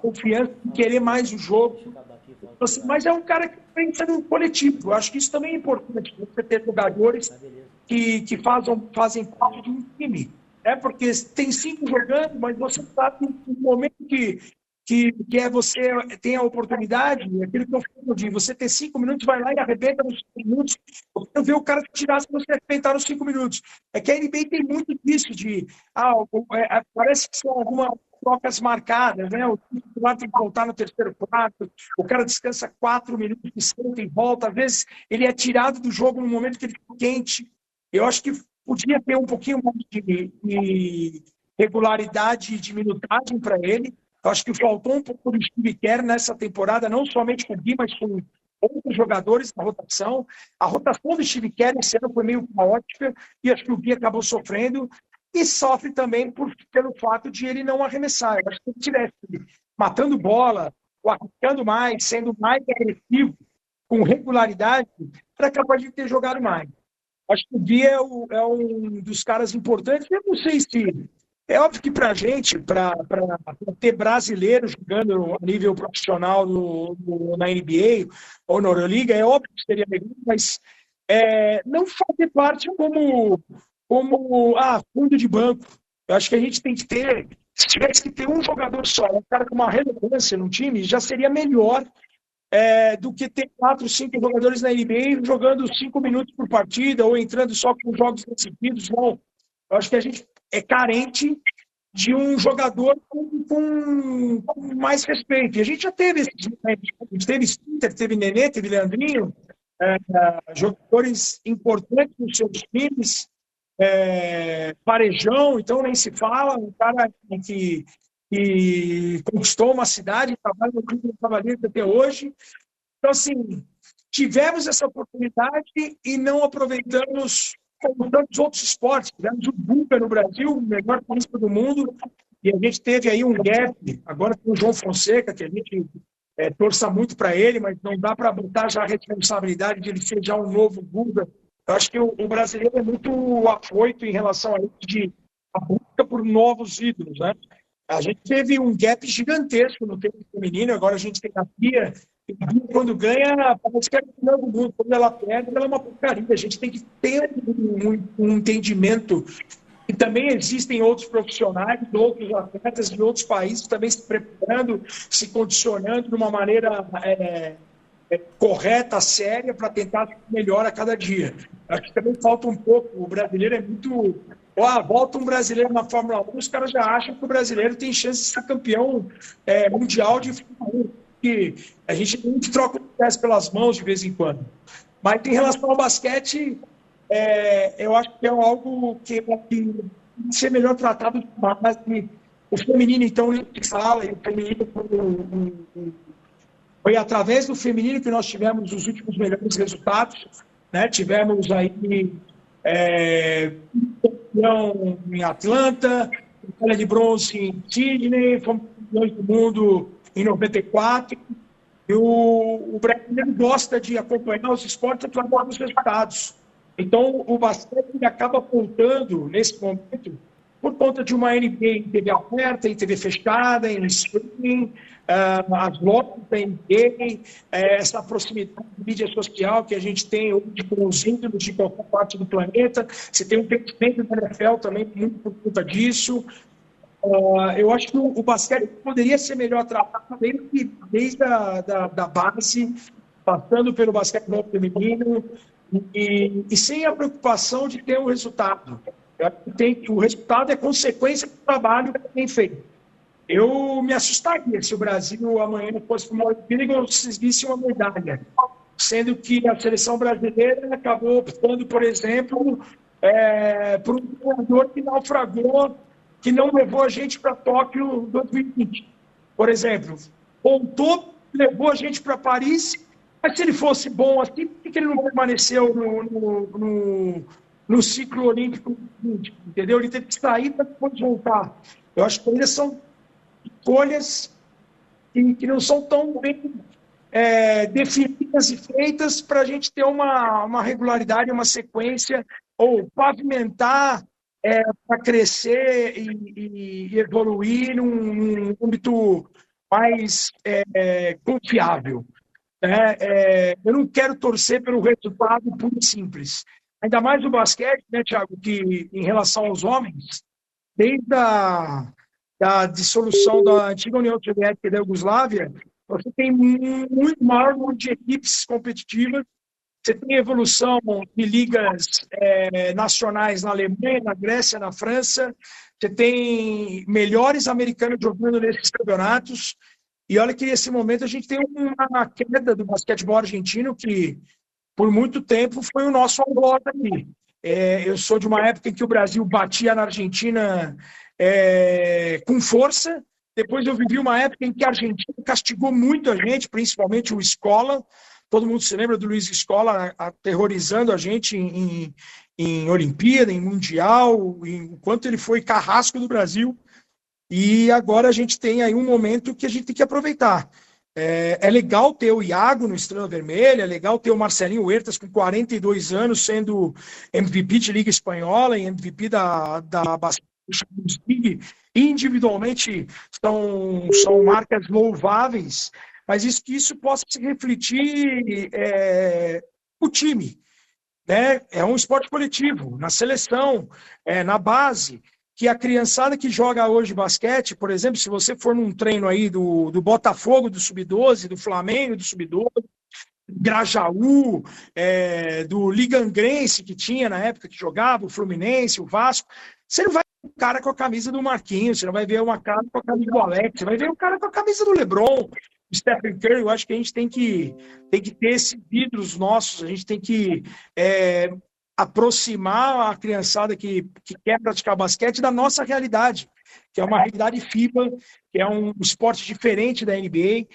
confiança, de querer mais o jogo. Mas é um cara que pensa no coletivo. Eu acho que isso também é importante, você ter jogadores que fazem parte de um time. Porque tem 5 jogando, mas você sabe no momento que você tem a oportunidade, aquilo que eu falo de você ter 5 minutos, vai lá e arrebenta nos 5 minutos. Eu quero ver o cara tirar se você arrebentar nos 5 minutos. É que a NBA tem muito disso de... parece que são trocas marcadas, né? O titular tem que voltar no terceiro quarto, o cara descansa 4 minutos, senta e volta. Às vezes ele é tirado do jogo no momento que ele fica quente. Eu acho que podia ter um pouquinho mais de regularidade de minutagem para ele. Eu acho que faltou um pouco do Steve Kerr nessa temporada, não somente com o Gui, mas com outros jogadores na rotação. A rotação do Steve Kerr esse ano foi meio caótica e acho que o Gui acabou sofrendo e sofre também pelo fato de ele não arremessar. Eu acho que se ele estivesse matando bola, ou arriscando mais, sendo mais agressivo, com regularidade, era capaz de ter jogado mais. Acho que o Gui é um dos caras importantes. Eu não sei se... É óbvio que para a gente, para ter brasileiros jogando a nível profissional na NBA ou na Euroliga, é óbvio que seria legal, mas não fazer parte como fundo de banco. Eu acho que a gente tem que ter, se tivesse que ter um jogador só, um cara com uma relevância no time, já seria melhor do que ter 4, 5 jogadores na NBA jogando 5 minutos por partida ou entrando só com jogos decididos. Não. Eu acho que a gente é carente de um jogador com mais respeito. E a gente já teve esses momentos. A gente teve Spinter, teve Nenê, teve Leandrinho, jogadores importantes nos seus times, Parejão, então nem se fala, um cara que conquistou uma cidade, trabalha no clube do Cavaleiro até hoje. Então, assim, tivemos essa oportunidade e não aproveitamos como tantos outros esportes. Tivemos o Buca no Brasil, o melhor polícia do mundo, e a gente teve aí um gap, agora com o João Fonseca, que a gente torça muito para ele, mas não dá para botar já a responsabilidade de ele ser já um novo Buca. Eu acho que o brasileiro é muito afoito em relação a isso, de a busca por novos ídolos, né? A gente teve um gap gigantesco no tênis feminino, agora a gente tem a Pia, e quando ganha, parece que é o final do mundo. Quando ela perde, ela é uma porcaria. A gente tem que ter um entendimento. E também existem outros profissionais, outros atletas de outros países também se preparando, se condicionando de uma maneira correta, séria, para tentar ser melhor a cada dia. Acho que também falta um pouco. O brasileiro é muito... volta um brasileiro na Fórmula 1, os caras já acham que o brasileiro tem chance de ser campeão mundial de Fórmula 1. Que a gente troca os pés pelas mãos de vez em quando. Mas em relação ao basquete, eu acho que é algo que tem que ser melhor tratado. Mas o feminino, então, a gente fala, e o feminino foi através do feminino que nós tivemos os últimos melhores resultados, né? Tivemos aí campeão em Atlanta, medalha de bronze em Sydney, fomos campeões do mundo em 94, e o brasileiro gosta de acompanhar os esportes através dos resultados. Então, o basquete acaba apontando, nesse momento, por conta de uma NBA em TV aberta, em TV fechada, em streaming, as lojas da NBA, essa proximidade de mídia social que a gente tem hoje com os ídolos de qualquer parte do planeta. Você tem um crescimento da NFL também, muito por conta disso. Eu acho que o basquete poderia ser melhor tratado desde a base, passando pelo basquetebol feminino e sem a preocupação de ter um resultado. O resultado é consequência do trabalho que tem feito. Eu me assustaria se o Brasil amanhã fosse para uma Olimpíada e conseguisse uma medalha, sendo que a seleção brasileira acabou optando, por exemplo, por um treinador que naufragou, que não levou a gente para Tóquio 2020. Por exemplo, voltou, levou a gente para Paris, mas se ele fosse bom assim, por que ele não permaneceu no ciclo olímpico? Entendeu? Ele teve que sair para depois voltar. Eu acho que ainda são escolhas que não são tão bem definidas e feitas para a gente ter uma regularidade, uma sequência, ou pavimentar para crescer e evoluir num âmbito mais confiável. Eu não quero torcer pelo resultado puro e simples. Ainda mais o basquete, né, Thiago, que em relação aos homens, desde a dissolução da antiga União Soviética e da Iugoslávia, você tem muito maior número de equipes competitivas Você tem evolução de ligas nacionais na Alemanha, na Grécia, na França. Você tem melhores americanos jogando nesses campeonatos. E olha que nesse momento a gente tem uma queda do basquetebol argentino que, por muito tempo, foi o nosso algoz aqui. Eu sou de uma época em que o Brasil batia na Argentina com força. Depois eu vivi uma época em que a Argentina castigou muito a gente, principalmente o Scola. Todo mundo se lembra do Luiz Scola aterrorizando a gente em Olimpíada, em Mundial, em quanto ele foi carrasco do Brasil. E agora a gente tem aí um momento que a gente tem que aproveitar. É legal ter o Iago no Estrela Vermelha, é legal ter o Marcelinho Huertas com 42 anos sendo MVP de Liga Espanhola e MVP da Champions League. Individualmente são marcas louváveis, mas isso possa se refletir no time. Né? É um esporte coletivo, na seleção, na base, que a criançada que joga hoje basquete, por exemplo, se você for num treino aí do Botafogo, do Sub-12, do Flamengo, do Sub-12, Grajaú, do Ligangrense, que tinha na época que jogava, o Fluminense, o Vasco, você não vai ver um cara com a camisa do Marquinhos, você não vai ver uma cara com a camisa do Alex, você vai ver um cara com a camisa do LeBron, do Stephen Curry. Eu acho que a gente tem que ter esses vidros nossos, a gente tem que aproximar a criançada que quer praticar basquete da nossa realidade, que é uma realidade FIBA, que é um esporte diferente da NBA,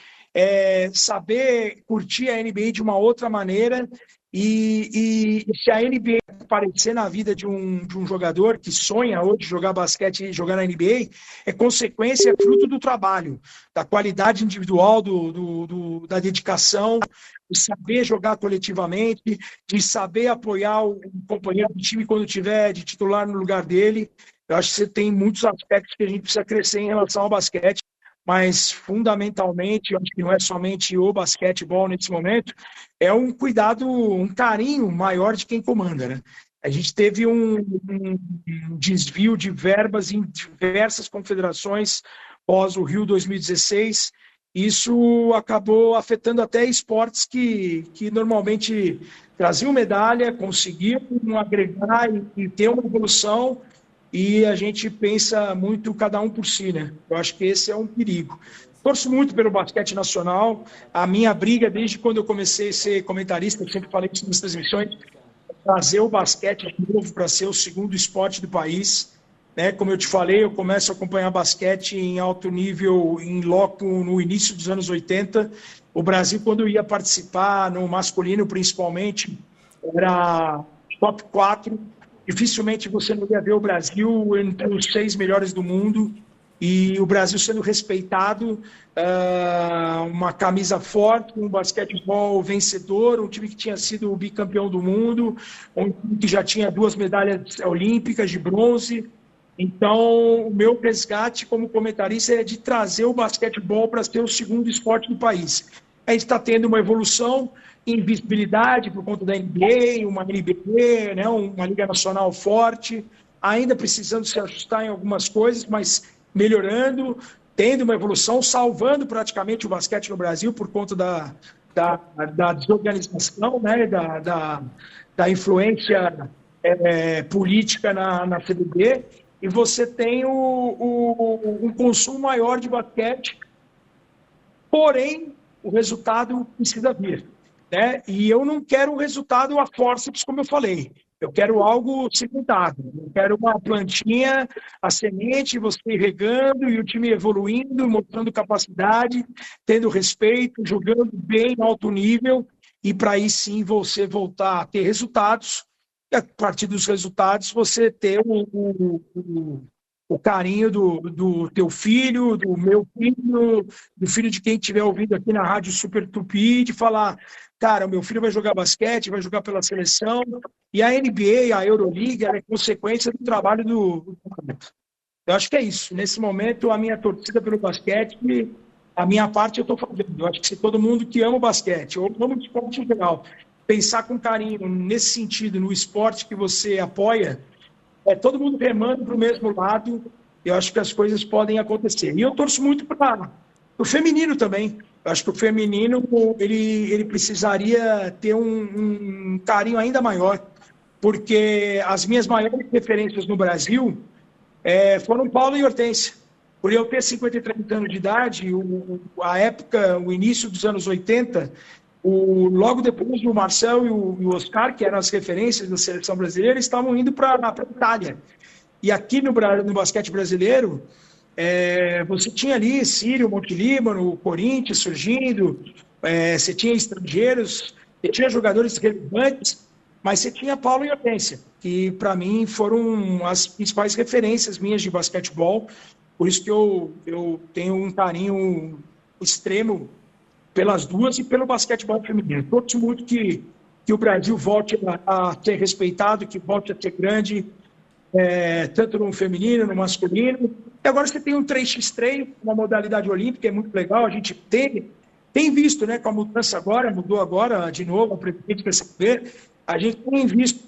saber curtir a NBA de uma outra maneira e se a NBA aparecer na vida de um jogador que sonha hoje jogar basquete e jogar na NBA, é consequência, é fruto do trabalho, da qualidade individual, da dedicação, de saber jogar coletivamente, de saber apoiar o companheiro do time quando tiver de titular no lugar dele. Eu acho que você tem muitos aspectos que a gente precisa crescer em relação ao basquete, mas fundamentalmente, eu acho que não é somente o basquetebol nesse momento, é um cuidado, um carinho maior de quem comanda, né? A gente teve um desvio de verbas em diversas confederações pós o Rio 2016. Isso acabou afetando até esportes que normalmente traziam medalha, conseguiam agregar e ter uma evolução, e a gente pensa muito cada um por si, né? Eu acho que esse é um perigo. Torço muito pelo basquete nacional. A minha briga, desde quando eu comecei a ser comentarista, eu sempre falei isso nas transmissões, trazer o basquete de novo para ser o segundo esporte do país. Né? Como eu te falei, eu começo a acompanhar basquete em alto nível, em loco, no início dos anos 80. O Brasil, quando ia participar, no masculino principalmente, era top 4. Dificilmente você não ia ver o Brasil entre os 6 melhores do mundo, e o Brasil sendo respeitado, uma camisa forte, um basquetebol vencedor, um time que tinha sido o bicampeão do mundo, um time que já tinha 2 medalhas olímpicas de bronze. Então, o meu resgate como comentarista é de trazer o basquetebol para ser o segundo esporte do país. A gente está tendo uma evolução em visibilidade por conta da NBA, uma NBB, né, uma Liga Nacional forte, ainda precisando se ajustar em algumas coisas, mas melhorando, tendo uma evolução, salvando praticamente o basquete no Brasil por conta da desorganização, né, da influência política na CBB, e você tem um consumo maior de basquete, porém o resultado precisa vir. Né? E eu não quero um resultado a fórceps, como eu falei. Eu quero algo segmentado. Eu quero uma plantinha, a semente, você regando e o time evoluindo, mostrando capacidade, tendo respeito, jogando bem em alto nível, e para aí sim você voltar a ter resultados, e a partir dos resultados você ter o carinho do teu filho, do meu filho, do filho de quem estiver ouvindo aqui na Rádio Super Tupi, de falar, cara, o meu filho vai jogar basquete, vai jogar pela seleção, e a NBA, a Euroliga, é consequência do trabalho do campeonato. Eu acho que é isso. Nesse momento, a minha torcida pelo basquete, a minha parte eu estou fazendo. Eu acho que se todo mundo que ama o basquete, ou ama o esporte em geral, pensar com carinho nesse sentido, no esporte que você apoia, todo mundo remando para o mesmo lado, eu acho que as coisas podem acontecer. E eu torço muito para o feminino também. Eu acho que o feminino ele precisaria ter um carinho ainda maior, porque as minhas maiores referências no Brasil foram Paulo e Hortência. Por eu ter 53 anos de idade, a época, o início dos anos 80, logo depois o Marcel e o Oscar, que eram as referências da seleção brasileira, estavam indo para a Itália. E aqui no basquete brasileiro, você tinha ali Sírio, Monte Líbano, o Corinthians surgindo, você tinha estrangeiros, você tinha jogadores relevantes, mas você tinha Paulo e Hortência, que para mim foram as principais referências minhas de basquetebol, por isso que eu tenho um carinho extremo pelas duas e pelo basquetebol feminino. Torço muito que o Brasil volte a ser respeitado, que volte a ser grande, tanto no feminino, no masculino. E agora você tem um 3x3, uma modalidade olímpica, é muito legal. A gente tem visto, né, com a mudança agora, mudou agora de novo, a presidente perceber, a gente tem visto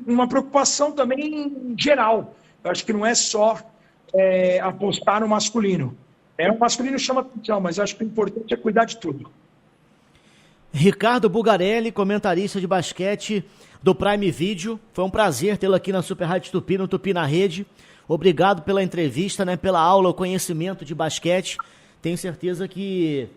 uma preocupação também geral. Eu acho que não é só apostar no masculino. O masculino chama atenção, mas acho que o importante é cuidar de tudo. Ricardo Bugarelli, comentarista de basquete do Prime Video. Foi um prazer tê-lo aqui na Super Rádio Tupi, no Tupi na Rede. Obrigado pela entrevista, né, pela aula, o conhecimento de basquete. Tenho certeza que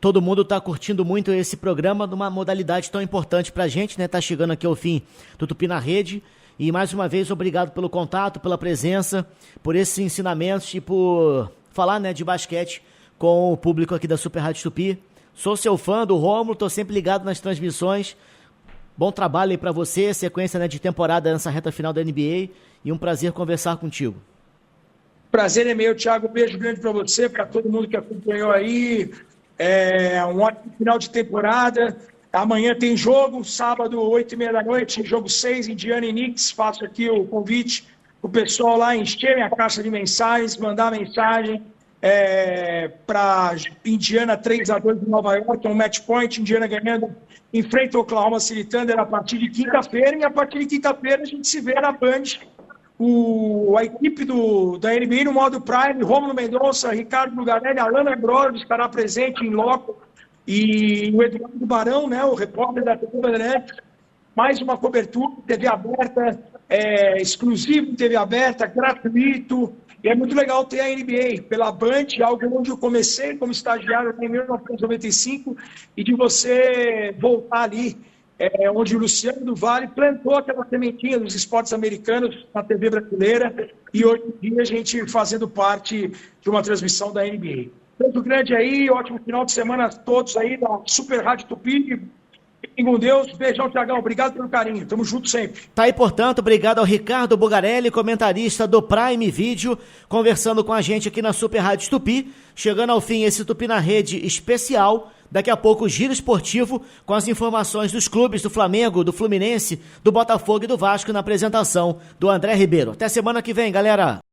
todo mundo está curtindo muito esse programa numa modalidade tão importante para a gente, né? Tá chegando aqui ao fim do Tupi na Rede. E mais uma vez, obrigado pelo contato, pela presença, por esses ensinamentos e por falar, né, de basquete com o público aqui da Super Rádio Tupi. Sou seu fã do Rômulo, tô sempre ligado nas transmissões. Bom trabalho aí pra você, sequência, né, de temporada nessa reta final da NBA e um prazer conversar contigo. Prazer é meu, Thiago. Um beijo grande para você, para todo mundo que acompanhou aí. Um ótimo final de temporada. Amanhã tem jogo, sábado, 8h30 da noite, jogo 6, Indiana e Knicks. Faço aqui o convite para o pessoal lá encher minha caixa de mensagens, mandar mensagem para Indiana 3-2 em Nova York, é um match point, Indiana ganhando, enfrenta o Oklahoma City Thunder a partir de quinta-feira, e a partir de quinta-feira a gente se vê na Band, a equipe da NBA no modo Prime, Rômulo Mendonça, Ricardo Bugarelli, Alana Grove estará presente em loco, e o Eduardo Barão, né, o repórter da TV Bandeirantes, mais uma cobertura, TV aberta, exclusivo, TV aberta, gratuito, e é muito legal ter a NBA pela Band, algo onde eu comecei como estagiário em 1995, e de você voltar ali, onde o Luciano do Vale plantou aquela sementinha dos esportes americanos na TV brasileira, e hoje em dia a gente fazendo parte de uma transmissão da NBA. Tanto grande aí, ótimo final de semana a todos aí da Super Rádio Tupi. Fiquem com Deus. Beijão, Thiagão. Obrigado pelo carinho. Tamo junto sempre. Tá aí, portanto, obrigado ao Ricardo Bugarelli, comentarista do Prime Video, conversando com a gente aqui na Super Rádio Tupi. Chegando ao fim esse Tupi na Rede especial. Daqui a pouco, o Giro Esportivo com as informações dos clubes do Flamengo, do Fluminense, do Botafogo e do Vasco na apresentação do André Ribeiro. Até semana que vem, galera.